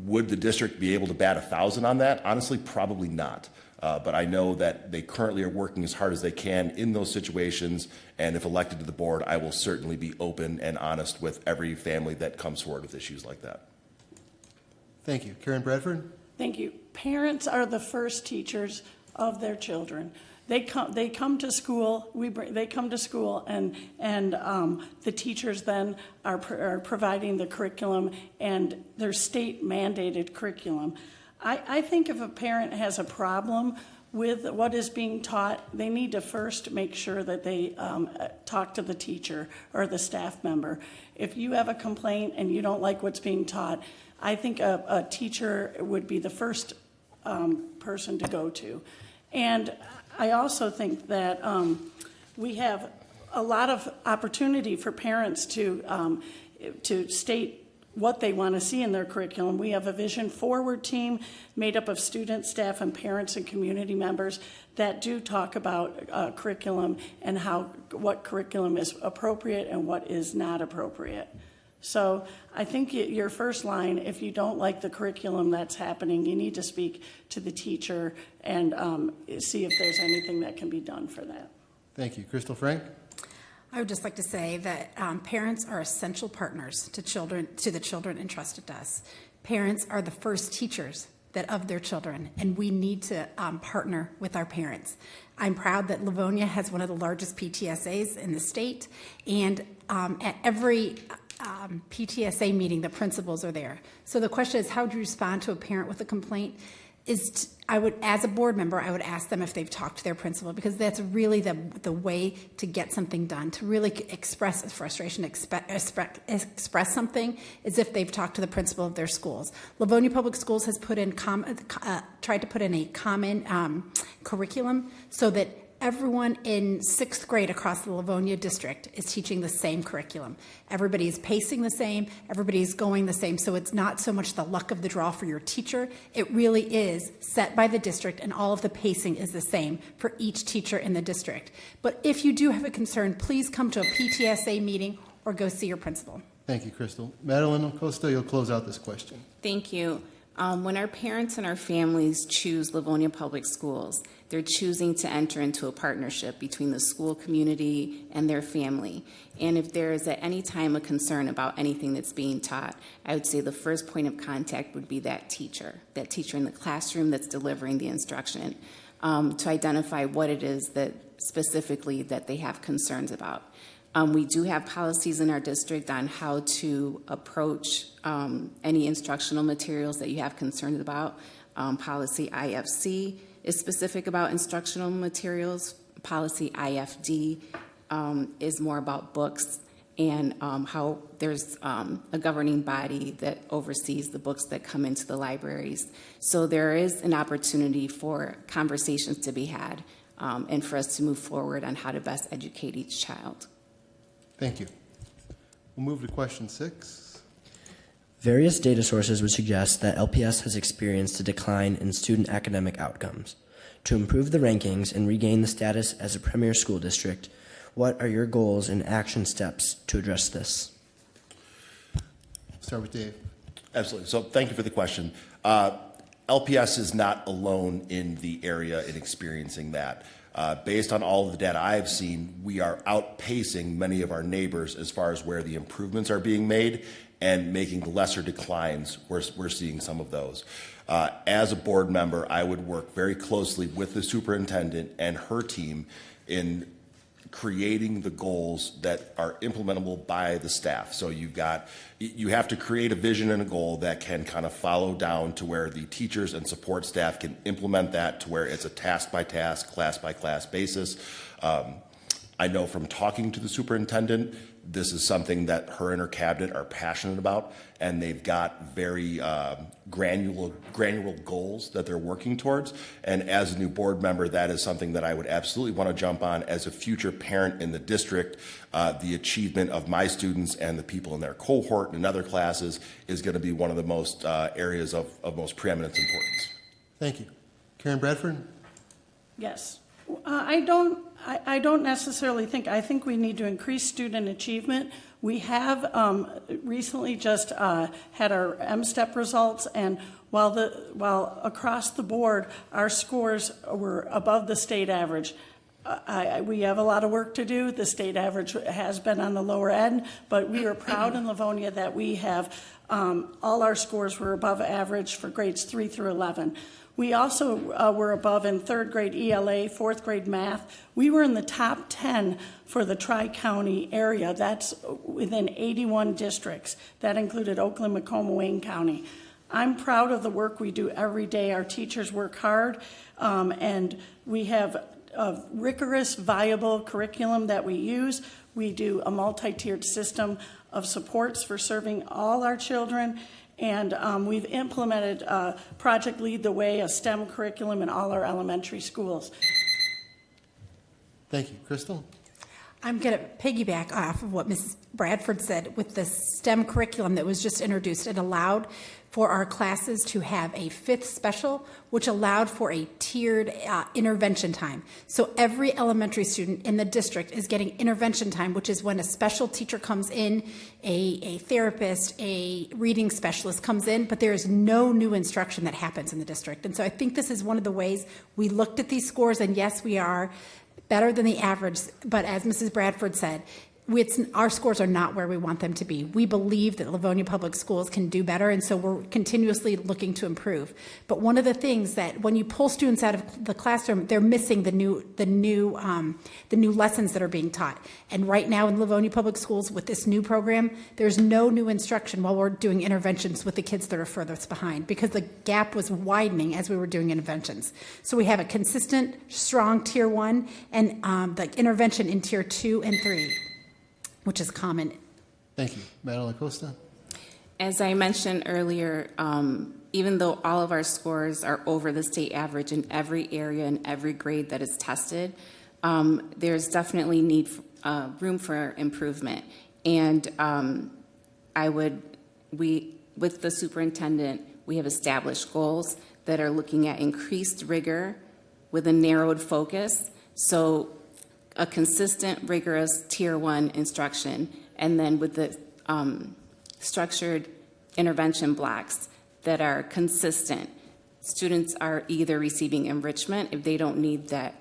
Would the district be able to bat 1,000 on that? Honestly, probably not. But I know that they currently are working as hard as they can in those situations, and if elected to the board, I will certainly be open and honest with every family that comes forward with issues like that. Thank you. Karen Bradford. Thank you. Parents are the first teachers of their children. They come to school. They come to school, and the teachers then are providing the curriculum and their state mandated curriculum. I think if a parent has a problem with what is being taught, they need to first make sure that they talk to the teacher or the staff member. If you have a complaint and you don't like what's being taught, I think a teacher would be the first person to go to. And I also think that we have a lot of opportunity for parents to state what they want to see in their curriculum. We have a Vision Forward team made up of students, staff, and parents and community members that do talk about curriculum and what curriculum is appropriate and what is not appropriate. So I think your first line, if you don't like the curriculum that's happening, you need to speak to the teacher and see if there's anything that can be done for that. Thank you. Crystal Frank. I would just like to say that parents are essential partners to the children entrusted to us. Parents are the first teachers of their children, and we need to partner with our parents. I'm proud that Livonia has one of the largest PTSAs in the state, and at every PTSA meeting, the principals are there. So the question is, how do you respond to a parent with a complaint? As a board member, I would ask them if they've talked to their principal, because that's really the way to get something done, to really express frustration, express something, is if they've talked to the principal of their schools. Livonia Public Schools has tried to put in a common curriculum so that everyone in 6th grade across the Livonia district is teaching the same curriculum. Everybody's pacing the same, everybody's going the same, so it's not so much the luck of the draw for your teacher. It really is set by the district, and all of the pacing is the same for each teacher in the district. But if you do have a concern, please come to a PTSA meeting or go see your principal. Thank you, Crystal. Madeline Acosta, you'll close out this question. Thank you. When our parents and our families choose Livonia Public Schools, they're choosing to enter into a partnership between the school community and their family. And if there is at any time a concern about anything that's being taught, I would say the first point of contact would be that teacher in the classroom that's delivering the instruction, to identify what it is that specifically that they have concerns about. We do have policies in our district on how to approach any instructional materials that you have concerns about. Policy IFC is specific about instructional materials. Policy IFD is more about books and how there's a governing body that oversees the books that come into the libraries. So there is an opportunity for conversations to be had and for us to move forward on how to best educate each child. Thank you. We'll move to question 6. Various data sources would suggest that LPS has experienced a decline in student academic outcomes. To improve the rankings and regain the status as a premier school district, what are your goals and action steps to address this? Start with Dave. Absolutely. So thank you for the question. LPS is not alone in the area in experiencing that. Based on all of the data I've seen, we are outpacing many of our neighbors as far as where the improvements are being made and making lesser declines. We're seeing some of those. As a board member, I would work very closely with the superintendent and her team in creating the goals that are implementable by the staff. So you have to create a vision and a goal that can kind of follow down to where the teachers and support staff can implement that to where it's a task by task, class by class basis. I know from talking to the superintendent, this is something that her and her cabinet are passionate about, and they've got very granular goals that they're working towards. And as a new board member, that is something that I would absolutely want to jump on as a future parent in the district. The achievement of my students and the people in their cohort and other classes is going to be one of the most areas of most preeminent importance. Thank you. Karen Bradford? Yes. I don't necessarily I think we need to increase student achievement. We have recently just had our M-STEP results, and while across the board our scores were above the state average, we have a lot of work to do. The state average has been on the lower end, but we are proud in Livonia that we have all our scores were above average for grades 3 through 11. We also were above in 3rd grade ELA, 4th grade math. We were in the top 10 for the Tri-County area. That's within 81 districts. That included Oakland, Macomb, Wayne County. I'm proud of the work we do every day. Our teachers work hard, and we have a rigorous, viable curriculum that we use. We do a multi-tiered system of supports for serving all our children. And we've implemented Project Lead the Way, a STEM curriculum in all our elementary schools. Thank you. Crystal? I'm going to piggyback off of what Mrs. Bradford said with the STEM curriculum that was just introduced. It allowed for our classes to have a 5th special, which allowed for a tiered intervention time. So every elementary student in the district is getting intervention time, which is when a special teacher comes in, a therapist, a reading specialist comes in, but there is no new instruction that happens in the district. And so I think this is one of the ways we looked at these scores, and yes, we are better than the average, but as Mrs. Bradford said, our scores are not where we want them to be. We believe that Livonia Public Schools can do better, and so we're continuously looking to improve. But one of the things that when you pull students out of the classroom, they're missing the new lessons that are being taught. And right now in Livonia Public Schools with this new program, there's no new instruction while we're doing interventions with the kids that are furthest behind, because the gap was widening as we were doing interventions. So we have a consistent, strong Tier 1 and the intervention in Tier 2 and 3. Which is common. Thank you. Madam Acosta? As I mentioned earlier, even though all of our scores are over the state average in every area and every grade that is tested, there's definitely room for improvement. And with the superintendent, we have established goals that are looking at increased rigor with a narrowed focus. So a consistent, rigorous Tier 1 instruction, and then with the structured intervention blocks that are consistent. Students are either receiving enrichment if they don't need that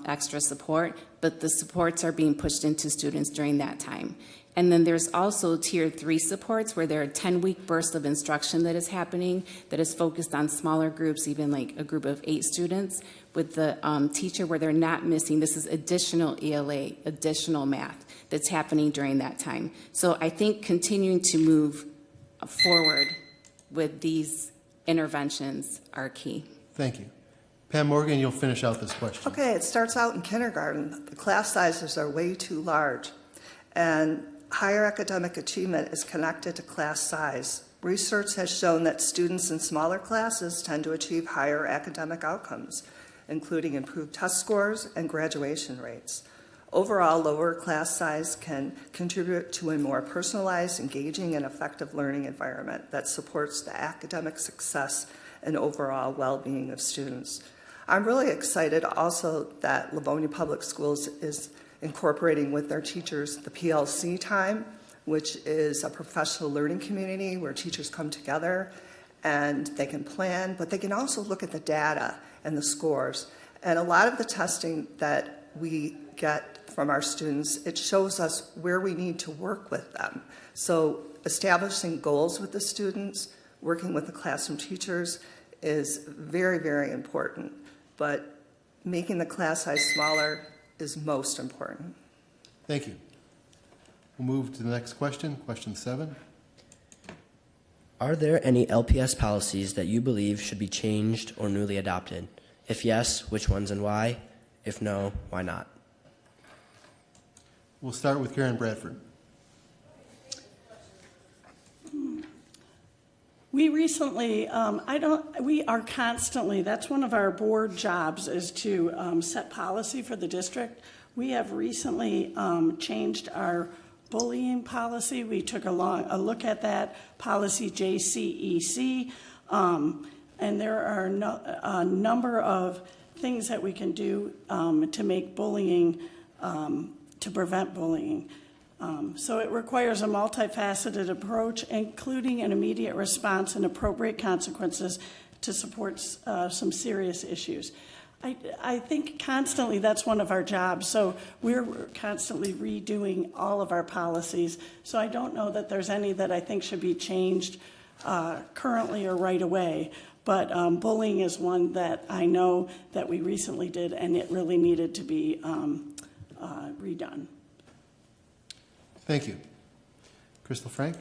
extra support, but the supports are being pushed into students during that time. And then there's also Tier 3 supports where there are 10-week bursts of instruction that is happening that is focused on smaller groups, even like a group of 8 students with the teacher where they're not missing. This is additional ELA, additional math that's happening during that time. So I think continuing to move forward with these interventions are key. Thank you. Pam Morgan, you'll finish out this question. Okay, it starts out in kindergarten. The class sizes are way too large, and higher academic achievement is connected to class size. Research has shown that students in smaller classes tend to achieve higher academic outcomes, including improved test scores and graduation rates. Overall, lower class size can contribute to a more personalized, engaging, and effective learning environment that supports the academic success and overall well-being of students. I'm really excited also that Livonia Public Schools is incorporating with their teachers the PLC time, which is a professional learning community where teachers come together and they can plan, but they can also look at the data and the scores. And a lot of the testing that we get from our students, it shows us where we need to work with them. So establishing goals with the students, working with the classroom teachers is very, very important. But making the class size smaller is most important. Thank you. We'll move to the next question, question 7. Are there any LPS policies that you believe should be changed or newly adopted? If yes, which ones and why? If no, why not? We'll start with Karen Bradford. We recently, we are constantly, that's one of our board jobs, is to set policy for the district. We have recently changed our bullying policy. We took a look at that policy, JCEC, and there are a number of things that we can do to make bullying, to prevent bullying. So it requires a multifaceted approach, including an immediate response and appropriate consequences to support some serious issues. I think constantly that's one of our jobs. So we're constantly redoing all of our policies. So I don't know that there's any that I think should be changed currently or right away. But bullying is one that I know that we recently did, and it really needed to be redone. Thank you. Crystal Frank?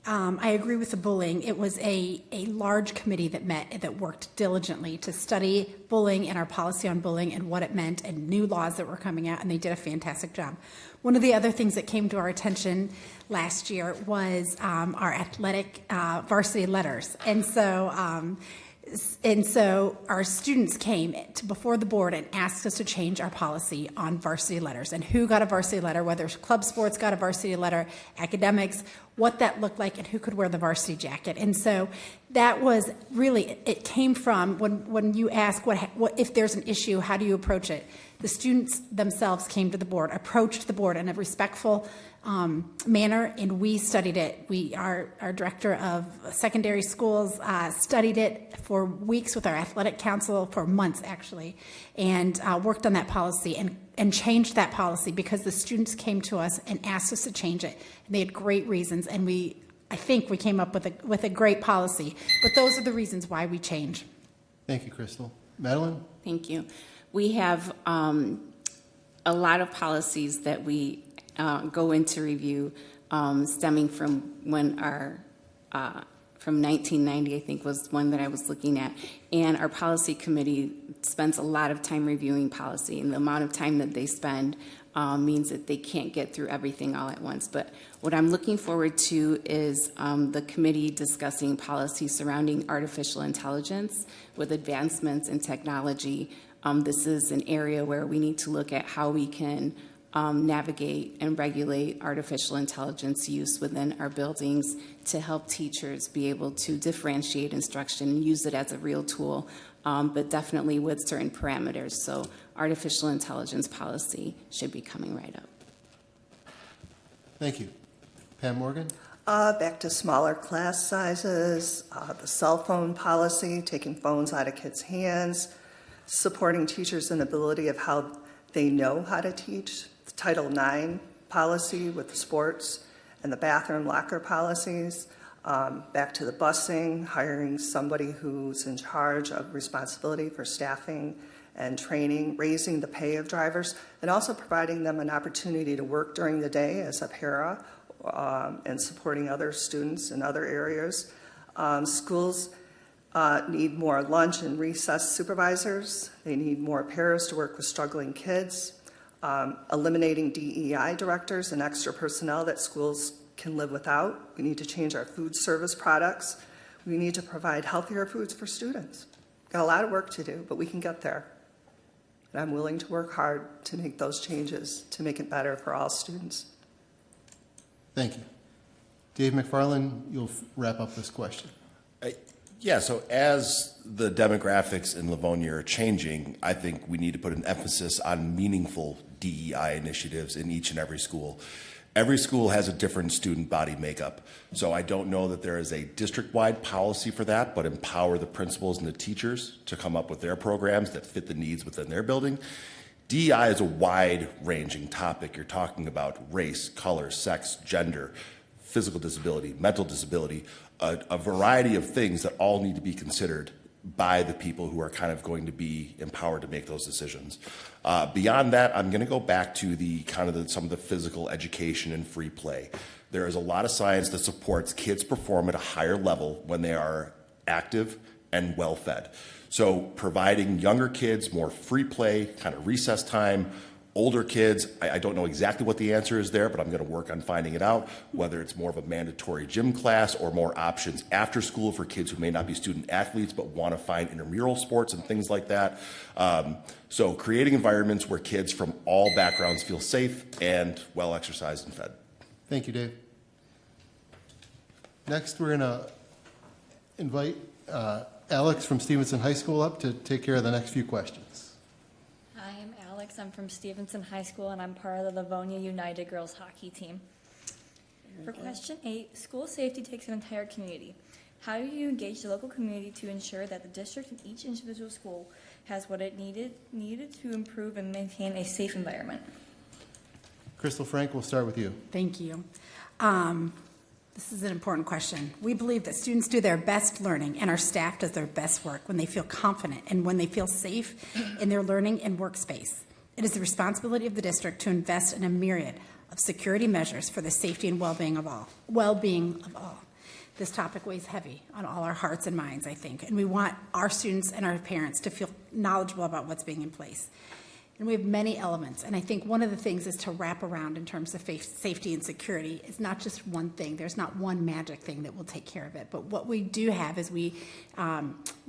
I agree with the bullying. It was a large committee that met, that worked diligently to study bullying and our policy on bullying and what it meant and new laws that were coming out, and they did a fantastic job. One of the other things that came to our attention last year was our athletic varsity letters. And so our students came before the board and asked us to change our policy on varsity letters and who got a varsity letter, whether club sports got a varsity letter, academics, what that looked like, and who could wear the varsity jacket. And so that was really, it came from when you ask what if there's an issue, how do you approach it? The students themselves came to the board, approached the board in a respectful manner, and we studied it. Our director of secondary schools studied it for weeks with our athletic council, for months actually, and worked on that policy. and changed that policy because the students came to us and asked us to change it. And they had great reasons, and I think we came up with a great policy. But those are the reasons why we change. Thank you, Crystal. Madeline? Thank you. We have a lot of policies that we go into review stemming from when from 1990, I think, was one that I was looking at. And our policy committee spends a lot of time reviewing policy, and the amount of time that they spend means that they can't get through everything all at once. But what I'm looking forward to is the committee discussing policy surrounding artificial intelligence with advancements in technology. This is an area where we need to look at how we can navigate and regulate artificial intelligence use within our buildings to help teachers be able to differentiate instruction and use it as a real tool, but definitely with certain parameters. So artificial intelligence policy should be coming right up. Thank you. Pam Morgan? Back to smaller class sizes, the cell phone policy, taking phones out of kids' hands, supporting teachers' inability of how they know how to teach, the Title IX policy with the sports and the bathroom locker policies, back to the busing, hiring somebody who's in charge of responsibility for staffing and training, raising the pay of drivers, and also providing them an opportunity to work during the day as a para and supporting other students in other areas. Schools need more lunch and recess supervisors. They need more paras to work with struggling kids. Eliminating DEI directors and extra personnel that schools can live without. We need to change our food service products. We need to provide healthier foods for students. Got a lot of work to do, but we can get there. And I'm willing to work hard to make those changes to make it better for all students. Thank you. Dave McFarland, you'll wrap up this question. Yeah, so as the demographics in Livonia are changing, I think we need to put an emphasis on meaningful DEI initiatives in each and every school. Every school has a different student body makeup, so I don't know that there is a district-wide policy for that, but empower the principals and the teachers to come up with their programs that fit the needs within their building. DEI is a wide-ranging topic. You're talking about race, color, sex, gender, physical disability, mental disability, a variety of things that all need to be considered by the people who are kind of going to be empowered to make those decisions. Beyond that, I'm going to go back to some of the physical education and free play. There is a lot of science that supports kids perform at a higher level when they are active and well-fed. So providing younger kids more free play, kind of recess time. Older kids, I don't know exactly what the answer is there, but I'm going to work on finding it out, whether it's more of a mandatory gym class or more options after school for kids who may not be student athletes but want to find intramural sports and things like that. So creating environments where kids from all backgrounds feel safe and well exercised and fed. Thank you, Dave. Next, we're going to invite Alex from Stevenson High School up to take care of the next few questions. Hi, I'm Alex. I'm from Stevenson High School, and I'm part of the Livonia United girls hockey team. For question 8, school safety takes an entire community. How do you engage the local community to ensure that the district and each individual school has what it needed to improve and maintain a safe environment? Crystal Frank, we'll start with you. Thank you. This is an important question. We believe that students do their best learning and our staff does their best work when they feel confident and when they feel safe in their learning and workspace. It is the responsibility of the district to invest in a myriad of security measures for the safety and well-being of all. This topic weighs heavy on all our hearts and minds, I think, and we want our students and our parents to feel knowledgeable about what's being in place. And we have many elements, and I think one of the things is to wrap around in terms of safety and security. It's not just one thing. There's not one magic thing that will take care of it. But what we do have is we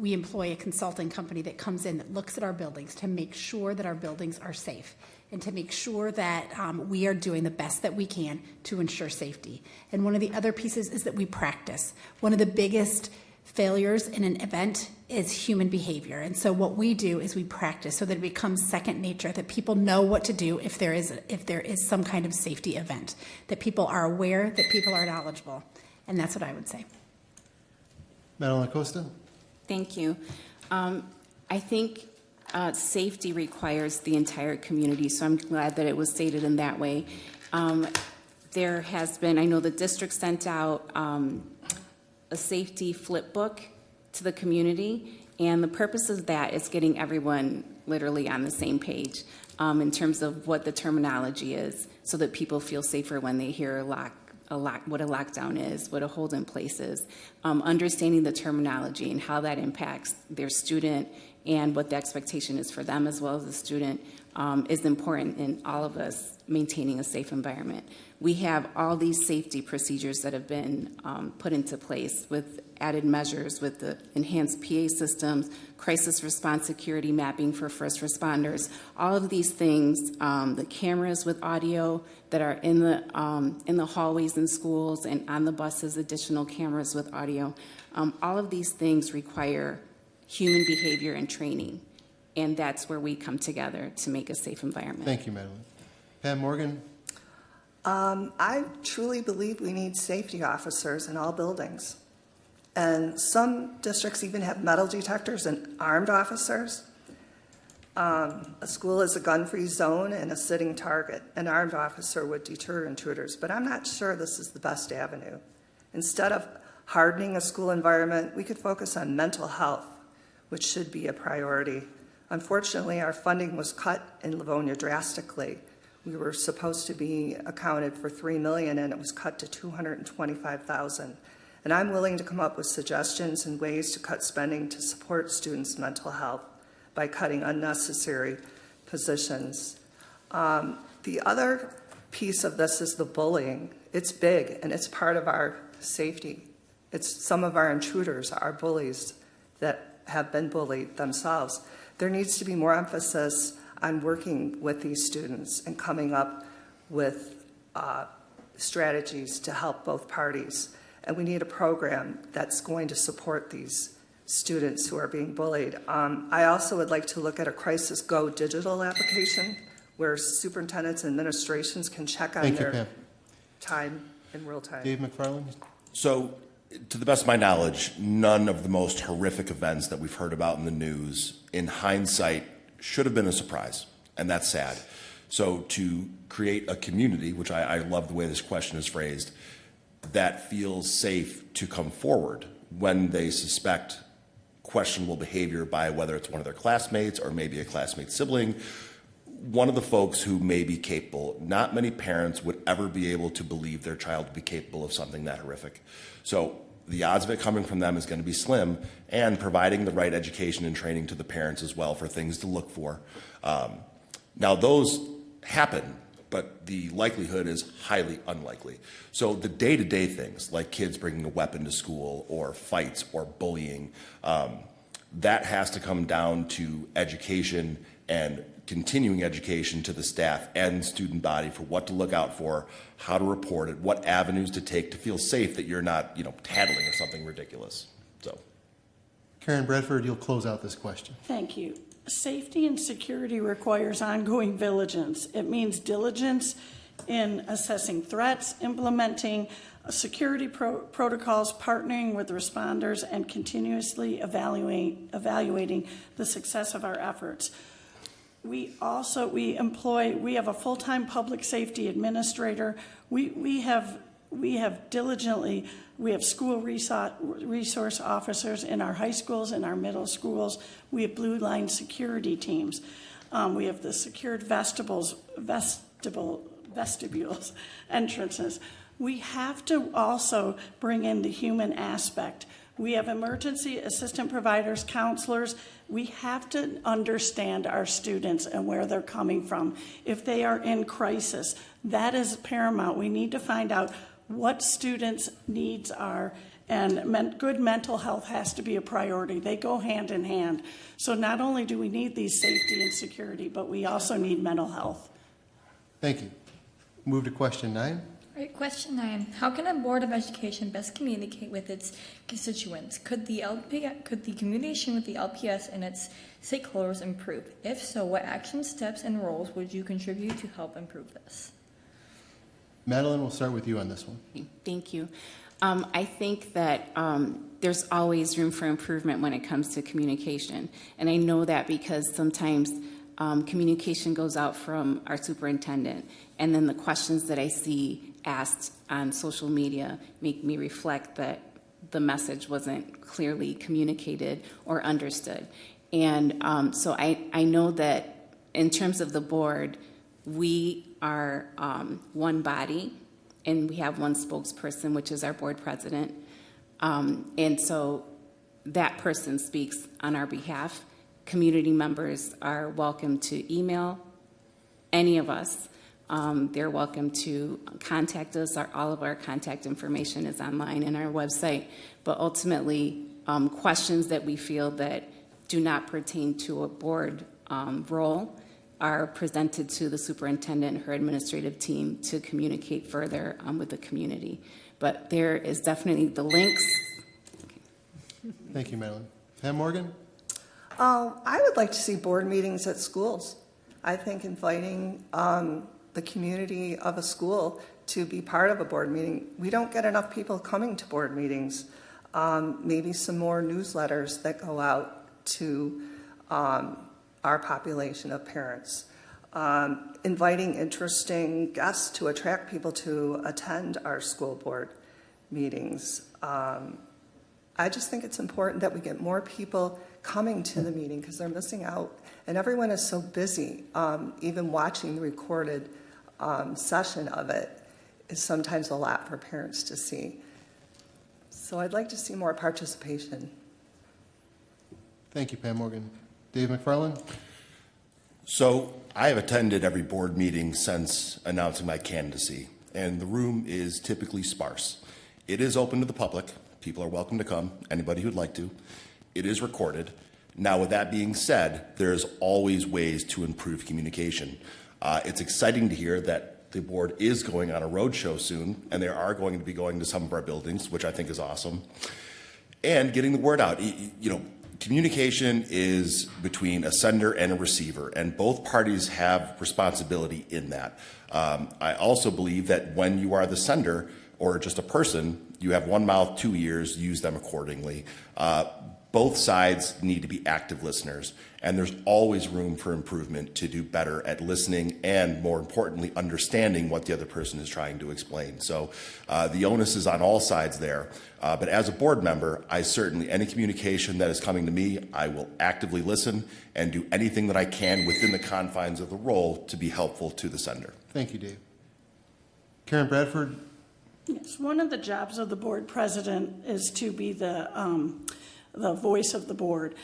employ a consulting company that comes in that looks at our buildings to make sure that our buildings are safe and to make sure that we are doing the best that we can to ensure safety. And one of the other pieces is that we practice. One of the biggest failures in an event is human behavior. And so what we do is we practice so that it becomes second nature, that people know what to do if there is some kind of safety event, that people are aware, that people are knowledgeable. And that's what I would say. Madeline Acosta. Thank you. I think safety requires the entire community, so I'm glad that it was stated in that way. There has been, I know the district sent out a safety flip book to the community, and the purpose of that is getting everyone literally on the same page in terms of what the terminology is, so that people feel safer when they hear what a lockdown is, what a hold-in-place is, understanding the terminology and how that impacts their student and what the expectation is for them as well as the student is important in all of us maintaining a safe environment. We have all these safety procedures that have been put into place with added measures, with the enhanced PA systems, crisis response security mapping for first responders, all of these things, the cameras with audio that are in the hallways in schools and on the buses, additional cameras with audio. All of these things require human behavior and training, and that's where we come together to make a safe environment. Thank you, Madeline. Pam Morgan. I truly believe we need safety officers in all buildings. And some districts even have metal detectors and armed officers. A school is a gun-free zone and a sitting target. An armed officer would deter intruders, but I'm not sure this is the best avenue. Instead of hardening a school environment, we could focus on mental health, which should be a priority. Unfortunately, our funding was cut in Livonia drastically. We were supposed to be accounted for $3 million, and it was cut to $225,000. And I'm willing to come up with suggestions and ways to cut spending to support students' mental health by cutting unnecessary positions. The other piece of this is the bullying. It's big, and it's part of our safety. It's some of our intruders are bullies that have been bullied themselves. There needs to be more emphasis on working with these students and coming up with strategies to help both parties. And we need a program that's going to support these students who are being bullied. I also would like to look at a Crisis Go digital application where superintendents and administrations can check on their time in real time. Dave McFarland. So, to the best of my knowledge, none of the most horrific events that we've heard about in the news, in hindsight, should have been a surprise, and that's sad. So to create a community, which I love the way this question is phrased, that feels safe to come forward when they suspect questionable behavior by whether it's one of their classmates or maybe a classmate's sibling, one of the folks who may be capable. Not many parents would ever be able to believe their child would be capable of something that horrific. So the odds of it coming from them is going to be slim, and providing the right education and training to the parents as well for things to look for. Now those happen, but the likelihood is highly unlikely. So the day-to-day things, like kids bringing a weapon to school or fights or bullying, that has to come down to education and continuing education to the staff and student body for what to look out for, how to report it, what avenues to take to feel safe that you're not, tattling or something ridiculous. So, Karen Bradford, you'll close out this question. Thank you. Safety and security requires ongoing vigilance. It means diligence in assessing threats, implementing security protocols, partnering with responders, and continuously evaluating the success of our efforts. We have a full-time public safety administrator. We have school resource officers in our high schools and our middle schools. We have blue line security teams. We have the secured vestibules, entrances. We have to also bring in the human aspect. We have emergency assistant providers, counselors. We have to understand our students and where they're coming from. If they are in crisis, that is paramount. We need to find out what students' needs are, and good mental health has to be a priority. They go hand in hand. So not only do we need these safety and security, but we also need mental health. Thank you. Move to question 9. All right, question 9. How can a Board of Education best communicate with its constituents? Could the communication with the LPS and its stakeholders improve? If so, what action steps and roles would you contribute to help improve this? Madeline, we'll start with you on this one. Thank you. I think that there's always room for improvement when it comes to communication. And I know that because sometimes communication goes out from our superintendent, and then the questions that I see asked on social media make me reflect that the message wasn't clearly communicated or understood. And so I know that in terms of the board, we are one body, and we have one spokesperson, which is our board president. And so that person speaks on our behalf. Community members are welcome to email any of us. They're welcome to contact us. All of our contact information is online in our website. But ultimately, questions that we feel that do not pertain to a board role are presented to the superintendent and her administrative team to communicate further with the community. But there is definitely the links. Thank you, Madeline. Pam Morgan? I would like to see board meetings at schools. I think inviting the community of a school to be part of a board meeting, we don't get enough people coming to board meetings. Maybe some more newsletters that go out to our population of parents. Inviting interesting guests to attract people to attend our school board meetings. I just think it's important that we get more people coming to the meeting because they're missing out, and everyone is so busy. Even watching the recorded session of it is sometimes a lot for parents to see. So I'd like to see more participation. Thank you, Pam Morgan. Dave McFarland? So I have attended every board meeting since announcing my candidacy, and the room is typically sparse. It is open to the public. People are welcome to come, anybody who'd like to. It is recorded. Now, with that being said, there's always ways to improve communication. It's exciting to hear that the board is going on a roadshow soon, and they are going to be going to some of our buildings, which I think is awesome. And getting the word out. You know, communication is between a sender and a receiver, and both parties have responsibility in that. I also believe that when you are the sender or just a person, you have one mouth, two ears, use them accordingly. Both sides need to be active listeners, and there's always room for improvement to do better at listening and, more importantly, understanding what the other person is trying to explain. So the onus is on all sides there. But as a board member, I certainly, any communication that is coming to me, I will actively listen and do anything that I can within the confines of the role to be helpful to the sender. Thank you, Dave. Karen Bradford? Yes, one of the jobs of the board president is to be the voice of the board.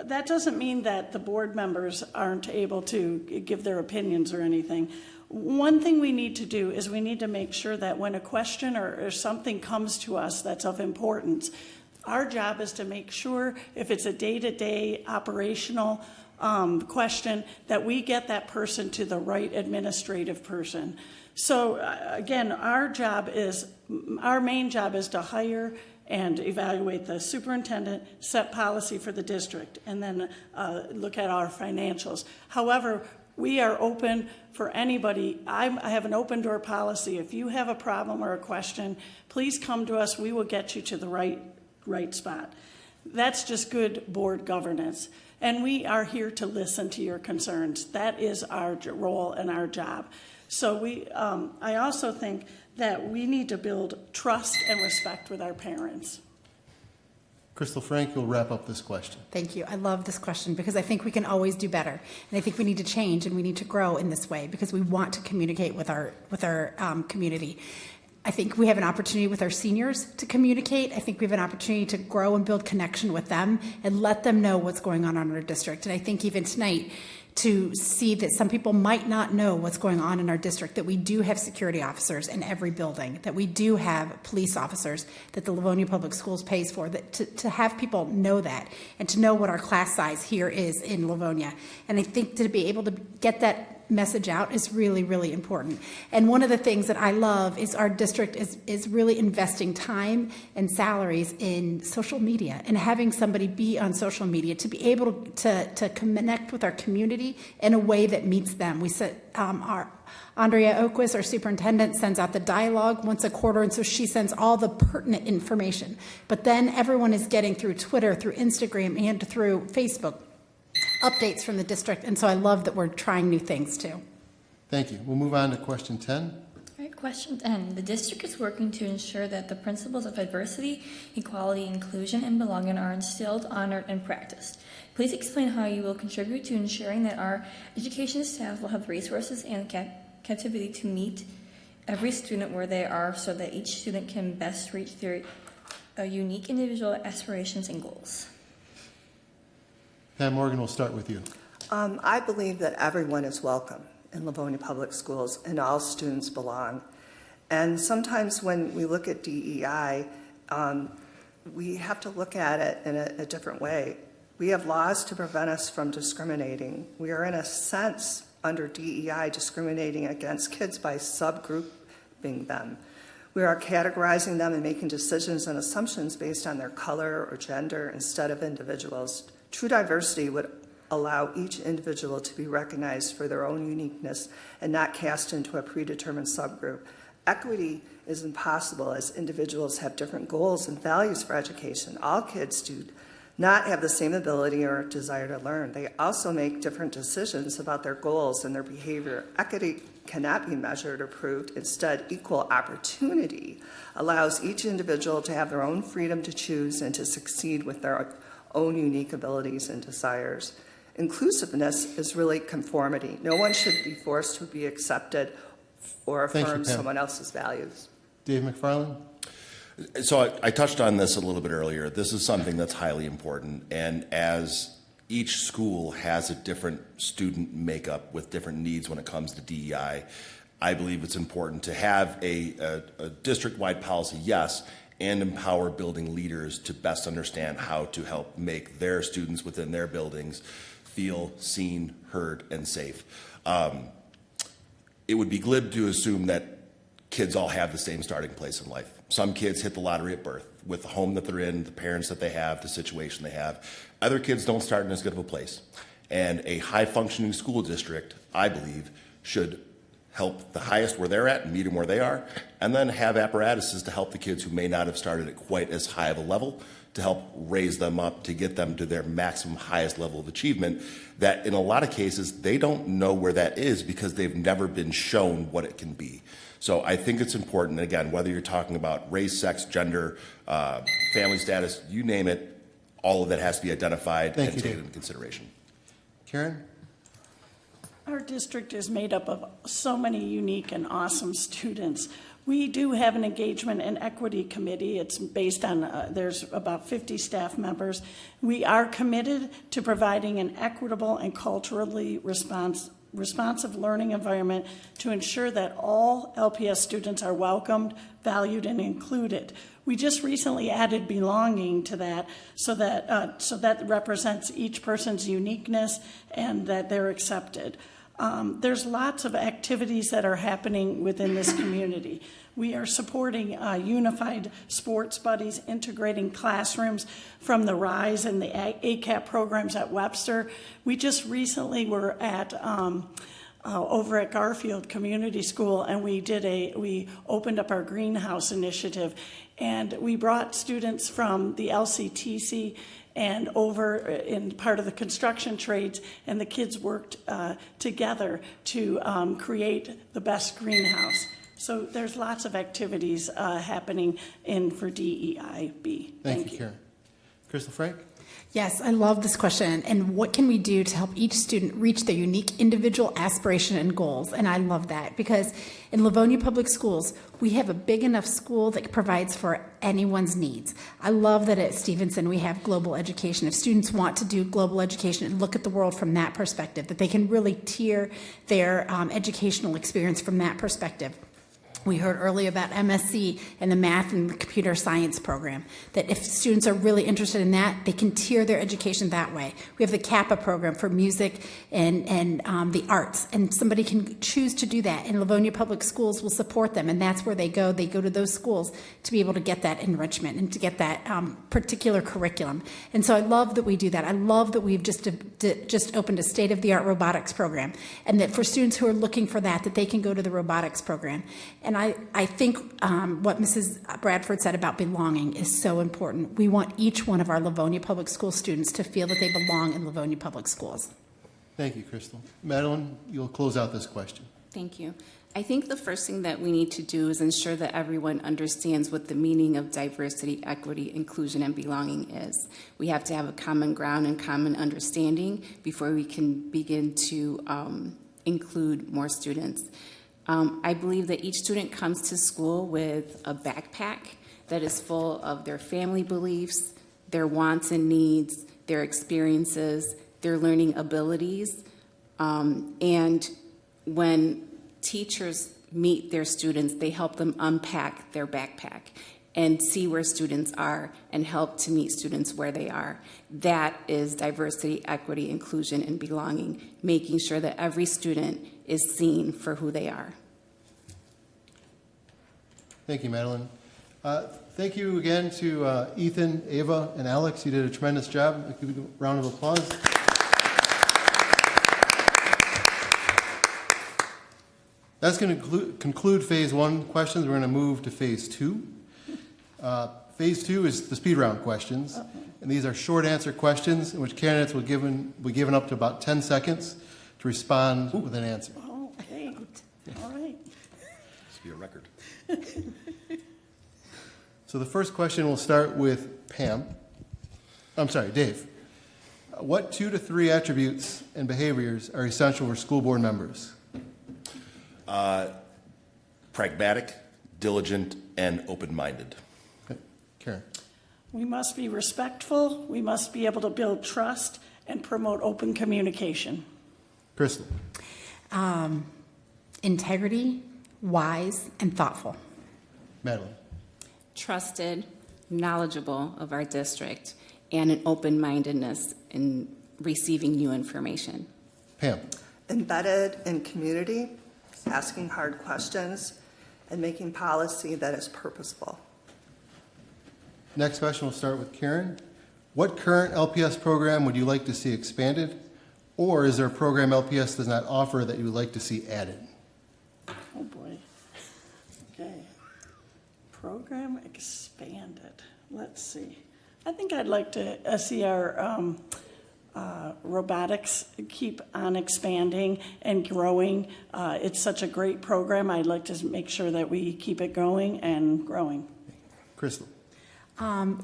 That doesn't mean that the board members aren't able to give their opinions or anything. One thing we need to do is we need to make sure that when a question or something comes to us that's of importance, our job is to make sure if it's a day-to-day operational question that we get that person to the right administrative person. So again, our main job is to hire and evaluate the superintendent, set policy for the district, and then look at our financials. However, we are open for anybody. I have an open door policy. If you have a problem or a question, please come to us. We will get you to the right spot. That's just good board governance. And we are here to listen to your concerns. That is our role and our job. So I also think that we need to build trust and respect with our parents. Crystal Frank, you'll wrap up this question. Thank you. I love this question because I think we can always do better. And I think we need to change and we need to grow in this way because we want to communicate with our community. I think we have an opportunity with our seniors to communicate. I think we have an opportunity to grow and build connection with them and let them know what's going on in our district. And I think even tonight, to see that some people might not know what's going on in our district, that we do have security officers in every building, that we do have police officers that the Livonia Public Schools pays for, that to have people know that and to know what our class size here is in Livonia. And I think to be able to get that message out is really, really important. And one of the things that I love is our district is really investing time and salaries in social media and having somebody be on social media to be able to connect with our community in a way that meets them. We said our Andrea Oquist, our superintendent, sends out the dialogue once a quarter, and so she sends all the pertinent information. But then everyone is getting through Twitter, through Instagram, and through Facebook updates from the district, and so I love that we're trying new things too. Thank you. We'll move on to question 10. All right, question 10. The district is working to ensure that the principles of diversity, equality, inclusion, and belonging are instilled, honored, and practiced. Please explain how you will contribute to ensuring that our education staff will have resources and capacity to meet every student where they are so that each student can best reach their unique individual aspirations and goals. Pam Morgan, we'll start with you. I believe that everyone is welcome in Livonia Public Schools and all students belong. And sometimes when we look at DEI, we have to look at it in a different way. We have laws to prevent us from discriminating. We are in a sense under DEI discriminating against kids by subgrouping them. We are categorizing them and making decisions and assumptions based on their color or gender instead of individuals. True diversity would allow each individual to be recognized for their own uniqueness and not cast into a predetermined subgroup. Equity is impossible as individuals have different goals and values for education. All kids do not have the same ability or desire to learn. They also make different decisions about their goals and their behavior. Equity cannot be measured or proved. Instead, equal opportunity allows each individual to have their own freedom to choose and to succeed with their own unique abilities and desires. Inclusiveness is really conformity. No one should be forced to be accepted or affirm someone else's values. Dave McFarland? So I touched on this a little bit earlier. This is something that's highly important, and as each school has a different student makeup with different needs when it comes to DEI, I believe it's important to have a district-wide policy, yes, and empower building leaders to best understand how to help make their students within their buildings feel seen, heard, and safe. It would be glib to assume that kids all have the same starting place in life. Some kids hit the lottery at birth with the home that they're in, the parents that they have, the situation they have. Other kids don't start in as good of a place. And a high-functioning school district, I believe, should help the highest where they're at and meet them where they are, and then have apparatuses to help the kids who may not have started at quite as high of a level to help raise them up, to get them to their maximum highest level of achievement, that in a lot of cases, they don't know where that is because they've never been shown what it can be. So I think it's important, again, whether you're talking about race, sex, gender, family status, you name it, all of that has to be identified and taken into consideration. Karen? Our district is made up of so many unique and awesome students. We do have an engagement and equity committee. It's based on, there's about 50 staff members. We are committed to providing an equitable and culturally responsive learning environment to ensure that all LPS students are welcomed, valued, and included. We just recently added belonging to that so that represents each person's uniqueness and that they're accepted. There's lots of activities that are happening within this community. We are supporting unified sports buddies, integrating classrooms from the RISE and the ACAP programs at Webster. We just recently were at over at Garfield Community School, and we opened up our greenhouse initiative, and we brought students from the LCTC and over in part of the construction trades, and the kids worked together to create the best greenhouse. So there's lots of activities happening for DEIB. Thank you, Karen. Crystal Frank? Yes, I love this question. And what can we do to help each student reach their unique individual aspiration and goals? And I love that because in Livonia Public Schools, we have a big enough school that provides for anyone's needs. I love that at Stevenson we have global education. If students want to do global education and look at the world from that perspective, that they can really tier their educational experience from that perspective. We heard earlier about MSc and the math and the computer science program, that if students are really interested in that, they can tier their education that way. We have the Kappa program for music and the arts, and somebody can choose to do that, and Livonia Public Schools will support them, and that's where they go. They go to those schools to be able to get that enrichment and to get that particular curriculum. And so I love that we do that. I love that we've just opened a state-of-the-art robotics program, and that for students who are looking for that they can go to the robotics program. And I think what Mrs. Bradford said about belonging is so important. We want each one of our Livonia Public School students to feel that they belong in Livonia Public Schools. Thank you, Crystal. Madeline, you'll close out this question. Thank you. I think the first thing that we need to do is ensure that everyone understands what the meaning of diversity, equity, inclusion, and belonging is. We have to have a common ground and common understanding before we can begin to include more students. I believe that each student comes to school with a backpack that is full of their family beliefs, their wants and needs, their experiences, their learning abilities. And when teachers meet their students, they help them unpack their backpack and see where students are and help to meet students where they are. That is diversity, equity, inclusion, and belonging, making sure that every student is seen for who they are. Thank you, Madeline. Thank you again to Ethan, Ava, and Alex. You did a tremendous job. I'll give you a round of applause. That's going to conclude phase 1 questions. We're going to move to phase 2. Phase 2 is the speed round questions, and these are short answer questions in which candidates will be given up to about 10 seconds to respond with an answer. Okay. All right. This will be a record. So the first question will start with Dave. What 2 to 3 attributes and behaviors are essential for school board members? Pragmatic, diligent, and open-minded. Okay. Karen. We must be respectful, we must be able to build trust, and promote open communication. Crystal. Integrity, wise, and thoughtful. Madeline. Trusted, knowledgeable of our district, and an open-mindedness in receiving new information. Pam. Embedded in community, asking hard questions, and making policy that is purposeful. Next question will start with Karen. What current LPS program would you like to see expanded, or is there a program LPS does not offer that you would like to see added? Oh boy. Okay. Program expanded. Let's see. I think I'd like to see our robotics keep on expanding and growing. It's such a great program. I'd like to make sure that we keep it going and growing. Crystal.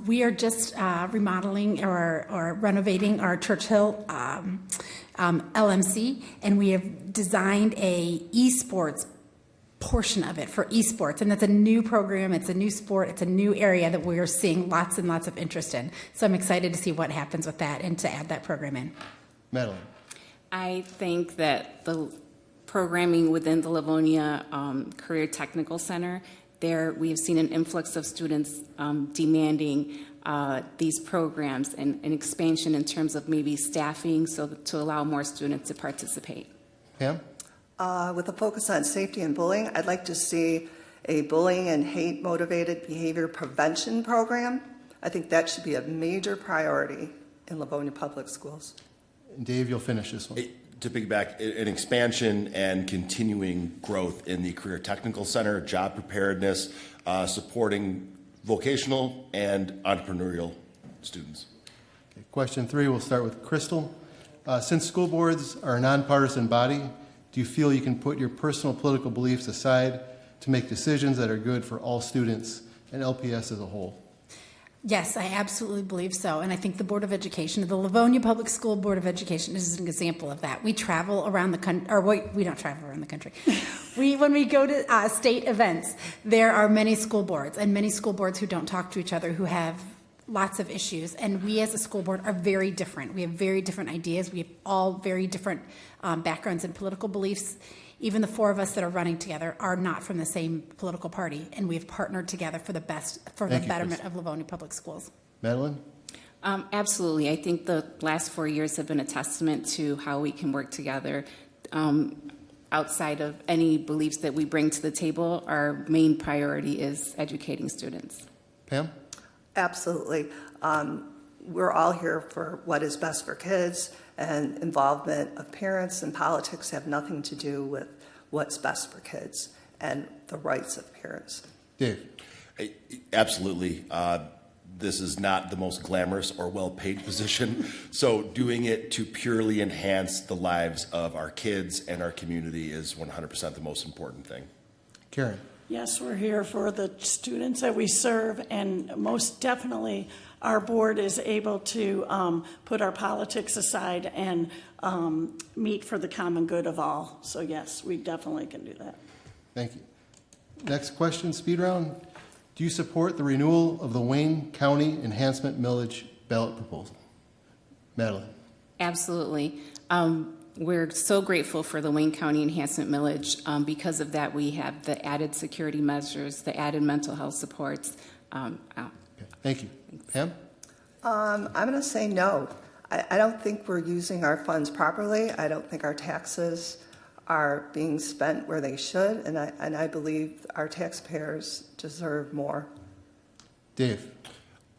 We are just remodeling or renovating our Churchill LMC, and we have designed a esports portion of it for esports, and that's a new program. It's a new sport. It's a new area that we are seeing lots and lots of interest in. So I'm excited to see what happens with that and to add that program in. Madeline. I think that the programming within the Livonia Career Technical Center, there we have seen an influx of students demanding these programs and an expansion in terms of maybe staffing so to allow more students to participate. Pam? With a focus on safety and bullying, I'd like to see a bullying and hate-motivated behavior prevention program. I think that should be a major priority in Livonia Public Schools. And Dave, you'll finish this one. To piggyback, an expansion and continuing growth in the Career Technical Center, job preparedness, supporting vocational and entrepreneurial students. Okay, question 3, we'll start with Crystal. Since school boards are a nonpartisan body, do you feel you can put your personal political beliefs aside to make decisions that are good for all students and LPS as a whole? Yes, I absolutely believe so. And I think the Board of Education, the Livonia Public School Board of Education is an example of that. We travel around the country, or we don't travel around the country. When we go to state events, there are many school boards and many school boards who don't talk to each other, who have lots of issues. And we as a school board are very different. We have very different ideas. We have all very different backgrounds and political beliefs. Even the four of us that are running together are not from the same political party, and we've partnered together for the betterment of Livonia Public Schools. Madeline? Absolutely. I think the last 4 years have been a testament to how we can work together. Outside of any beliefs that we bring to the table, our main priority is educating students. Pam? Absolutely. We're all here for what is best for kids, and involvement of parents and politics have nothing to do with what's best for kids and the rights of parents. Dave? Absolutely. This is not the most glamorous or well-paid position, so doing it to purely enhance the lives of our kids and our community is 100% the most important thing. Karen? Yes, we're here for the students that we serve, and most definitely our board is able to put our politics aside and meet for the common good of all. So yes, we definitely can do that. Thank you. Next question, speed round. Do you support the renewal of the Wayne County Enhancement Millage ballot proposal? Madeline? Absolutely. We're so grateful for the Wayne County Enhancement Millage. Because of that, we have the added security measures, the added mental health supports. Okay. Thank you. Pam? I'm going to say no. I don't think we're using our funds properly. I don't think our taxes are being spent where they should, and I believe our taxpayers deserve more. Dave?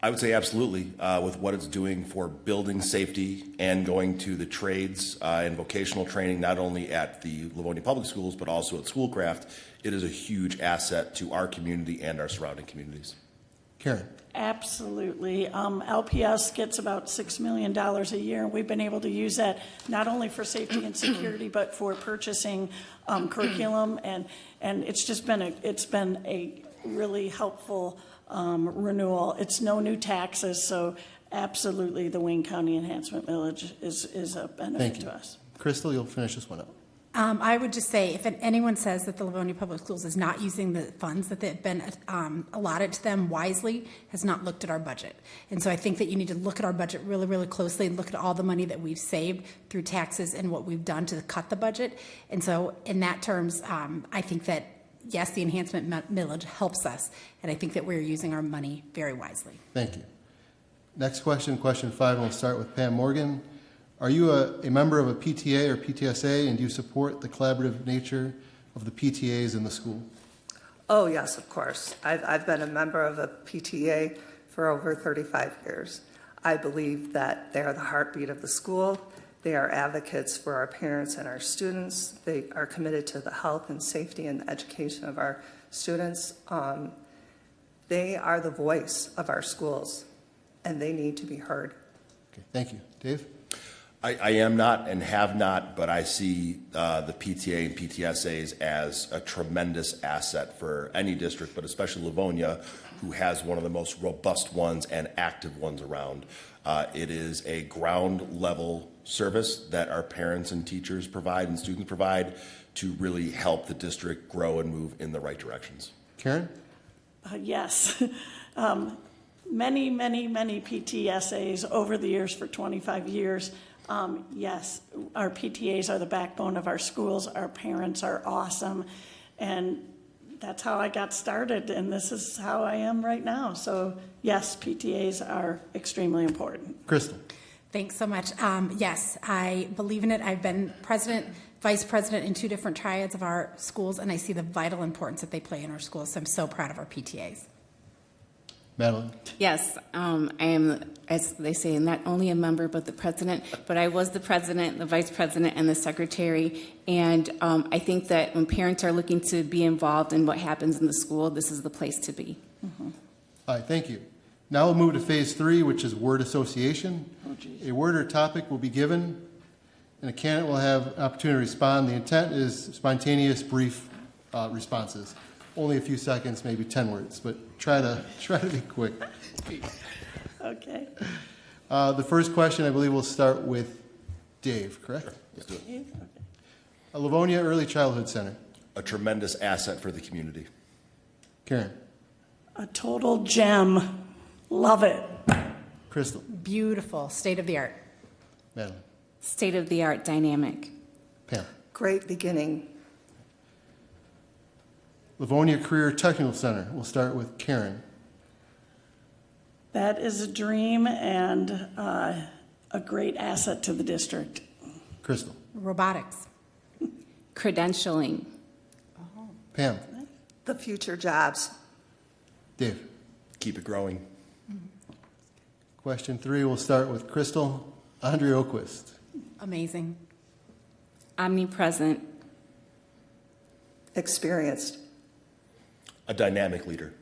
I would say absolutely. With what it's doing for building safety and going to the trades and vocational training, not only at the Livonia Public Schools, but also at Schoolcraft, it is a huge asset to our community and our surrounding communities. Karen? Absolutely. LPS gets about $6 million a year, and we've been able to use that not only for safety and security, but for purchasing curriculum, and it's just been a really helpful renewal. It's no new taxes, so absolutely the Wayne County Enhancement Millage is a benefit to us. Crystal, you'll finish this one up. I would just say, if anyone says that the Livonia Public Schools is not using the funds that have been allotted to them wisely, has not looked at our budget. And so I think that you need to look at our budget really, really closely and look at all the money that we've saved through taxes and what we've done to cut the budget. And so in that terms, I think that, yes, the enhancement millage helps us, and I think that we're using our money very wisely. Thank you. Next question, question 5, and we'll start with Pam Morgan. Are you a member of a PTA or PTSA, and do you support the collaborative nature of the PTAs in the school? Oh, yes, of course. I've been a member of a PTA for over 35 years. I believe that they are the heartbeat of the school. They are advocates for our parents and our students. They are committed to the health and safety and education of our students. They are the voice of our schools, and they need to be heard. Okay, thank you. Dave? I am not and have not, but I see the PTA and PTSAs as a tremendous asset for any district, but especially Livonia, who has one of the most robust ones and active ones around. It is a ground level service that our parents and teachers provide and students provide to really help the district grow and move in the right directions. Karen? Yes. Many PTSAs over the years for 25 years. Yes, our PTAs are the backbone of our schools. Our parents are awesome. And that's how I got started, and this is how I am right now. So, yes, PTAs are extremely important. Crystal? Thanks so much. Yes, I believe in it. I've been president, vice president in 2 different triads of our schools, and I see the vital importance that they play in our schools. So I'm so proud of our PTAs. Madeline? Yes, I am, as they say, not only a member but the president, but I was the president, the vice president, and the secretary. And I think that when parents are looking to be involved in what happens in the school, this is the place to be. Mm-hmm. All right, thank you. Now we'll move to phase 3, which is word association. A word or topic will be given, and a candidate will have an opportunity to respond. The intent is spontaneous, brief responses. Only a few seconds, maybe 10 words, but try to be quick. Okay. The first question, I believe, we'll start with Dave, correct? Sure. Let's do it. Okay. A Livonia Early Childhood Center. A tremendous asset for the community. Karen? A total gem. Love it. Crystal? Beautiful, state of the art. Madeline? State-of-the-art dynamic. Pam? Great beginning. Livonia Career Technical Center. We'll start with Karen. That is a dream and a great asset to the district. Crystal. Robotics. Credentialing. Pam. The future jobs. Dave. Keep it growing. Question 3, we'll start with Crystal. Andre Oquist. Amazing. Omnipresent. Experienced. A dynamic leader.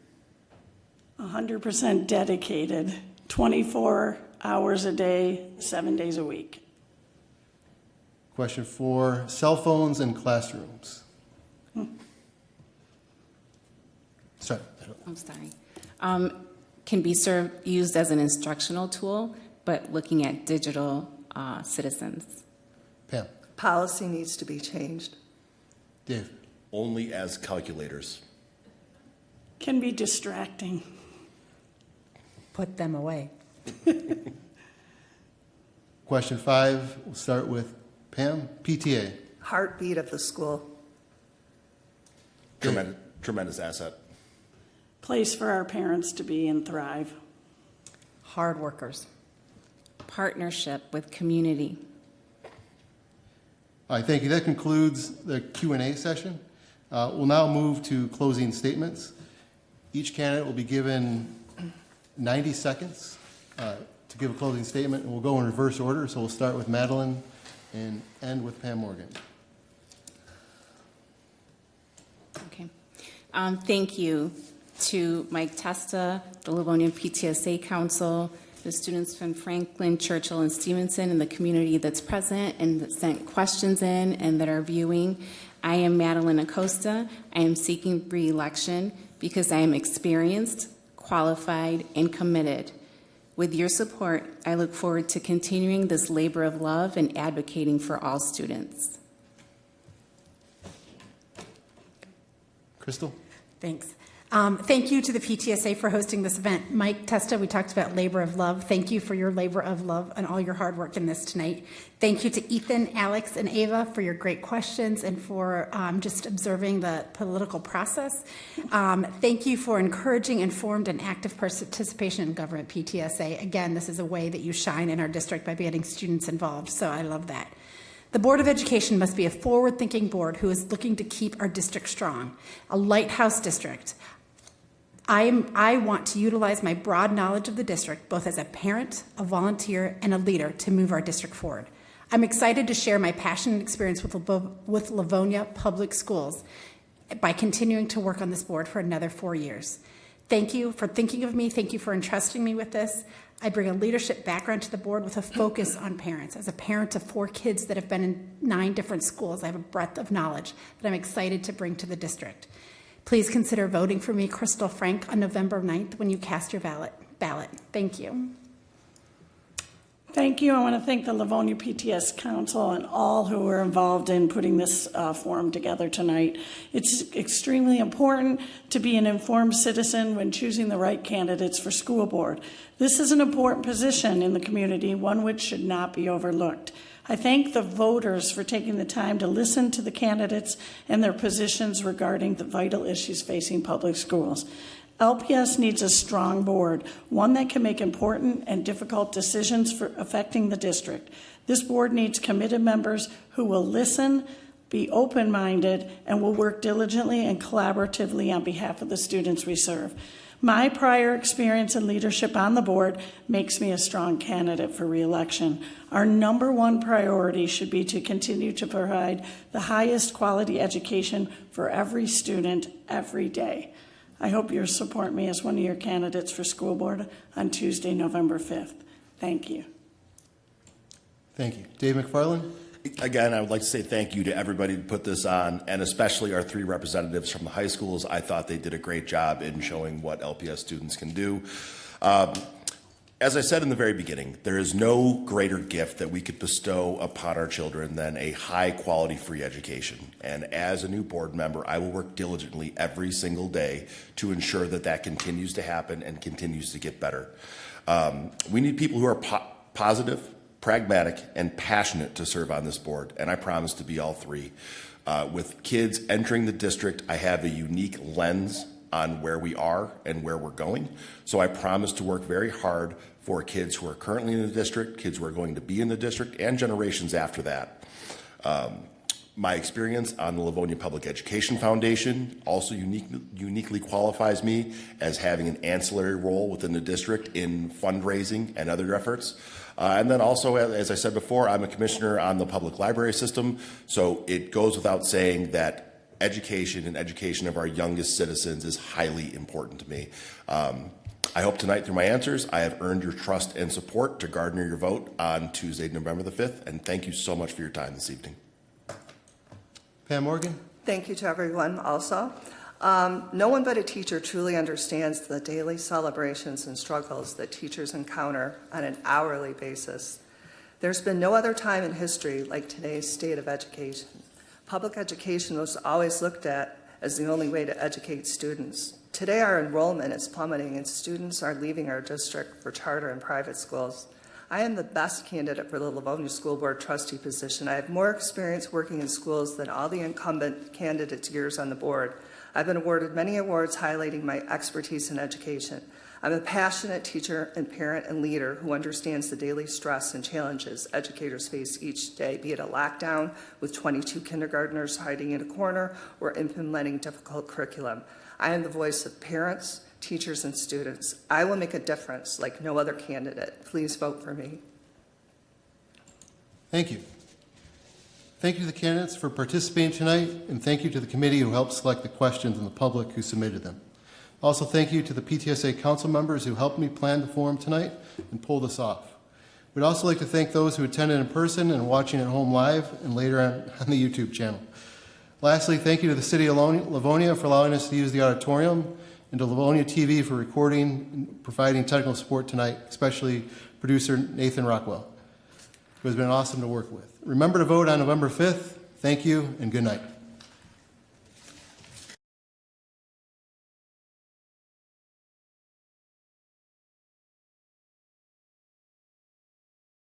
100% dedicated, 24 hours a day, 7 days a week. Question 4, cell phones in classrooms. Sorry. I'm sorry. Can be used as an instructional tool, but looking at digital citizens. Pam. Policy needs to be changed. Dave. Only as calculators. Can be distracting. Put them away. Question 5, we'll start with Pam. PTA. Heartbeat of the school. Tremendous asset. Place for our parents to be and thrive. Hard workers. Partnership with community. All right, thank you. That concludes the Q&A session. We'll now move to closing statements. Each candidate will be given 90 seconds to give a closing statement, and we'll go in reverse order. So we'll start with Madeline and end with Pam Morgan. Okay. Thank you to Mike Testa, the Livonia PTSA Council, the students from Franklin, Churchill, and Stevenson, and the community that's present and that sent questions in and that are viewing. I am Madeline Acosta. I am seeking re-election because I am experienced, qualified, and committed. With your support, I look forward to continuing this labor of love and advocating for all students. Crystal? Thanks. Thank you to the PTSA for hosting this event. Mike Testa, we talked about labor of love. Thank you for your labor of love and all your hard work in this tonight. Thank you to Ethan, Alex, and Ava for your great questions and for just observing the political process. Thank you for encouraging informed and active participation in government, PTSA. Again, this is a way that you shine in our district by getting students involved, so I love that. The Board of Education must be a forward-thinking board who is looking to keep our district strong, a lighthouse district. I want to utilize my broad knowledge of the district, both as a parent, a volunteer, and a leader, to move our district forward. I'm excited to share my passion and experience with Livonia Public Schools by continuing to work on this board for another 4 years. Thank you for thinking of me. Thank you for entrusting me with this. I bring a leadership background to the board with a focus on parents. As a parent of 4 kids that have been in 9 different schools, I have a breadth of knowledge that I'm excited to bring to the district. Please consider voting for me, Crystal Frank, on November 9th when you cast your ballot. Thank you. Thank you. I want to thank the Livonia PTS Council and all who were involved in putting this forum together tonight. It's extremely important to be an informed citizen when choosing the right candidates for school board. This is an important position in the community, one which should not be overlooked. I thank the voters for taking the time to listen to the candidates and their positions regarding the vital issues facing public schools. LPS needs a strong board, one that can make important and difficult decisions for affecting the district. This board needs committed members who will listen, be open-minded, and will work diligently and collaboratively on behalf of the students we serve. My prior experience and leadership on the board makes me a strong candidate for re-election. Our number one priority should be to continue to provide the highest quality education for every student every day. I hope you'll support me as one of your candidates for school board on Tuesday, November 5th. Thank you. Thank you. Dave McFarland? Again, I would like to say thank you to everybody who put this on, and especially our 3 representatives from the high schools. I thought they did a great job in showing what LPS students can do. As I said in the very beginning, there is no greater gift that we could bestow upon our children than a high-quality free education. And as a new board member, I will work diligently every single day to ensure that that continues to happen and continues to get better. We need people who are positive, pragmatic, and passionate to serve on this board, and I promise to be all 3. With kids entering the district, I have a unique lens on where we are and where we're going. So I promise to work very hard for kids who are currently in the district, kids who are going to be in the district, and generations after that. My experience on the Livonia Public Education Foundation also uniquely qualifies me as having an ancillary role within the district in fundraising and other efforts. And then also, as I said before, I'm a commissioner on the public library system, so it goes without saying that education and education of our youngest citizens is highly important to me. I hope tonight through my answers, I have earned your trust and support to garner your vote on Tuesday, November the 5th, and thank you so much for your time this evening. Pam Morgan? Thank you to everyone also. No one but a teacher truly understands the daily celebrations and struggles that teachers encounter on an hourly basis. There's been no other time in history like today's state of education. Public education was always looked at as the only way to educate students. Today our enrollment is plummeting and students are leaving our district for charter and private schools. I am the best candidate for the Livonia School Board trustee position. I have more experience working in schools than all the incumbent candidates' years on the board. I've been awarded many awards highlighting my expertise in education. I'm a passionate teacher and parent and leader who understands the daily stress and challenges educators face each day, be it a lockdown with 22 kindergartners hiding in a corner or implementing difficult curriculum. I am the voice of parents, teachers, and students. I will make a difference like no other candidate. Please vote for me. Thank you. Thank you to the candidates for participating tonight, and thank you to the committee who helped select the questions and the public who submitted them. Also, thank you to the PTSA council members who helped me plan the forum tonight and pull this off. We'd also like to thank those who attended in person and watching at home live and later on the YouTube channel. Lastly, thank you to the City of Livonia for allowing us to use the auditorium, and to LivoniaTV for recording and providing technical support tonight, especially producer Nathan Rockwell, who has been awesome to work with. Remember to vote on November 5th. Thank you and good night.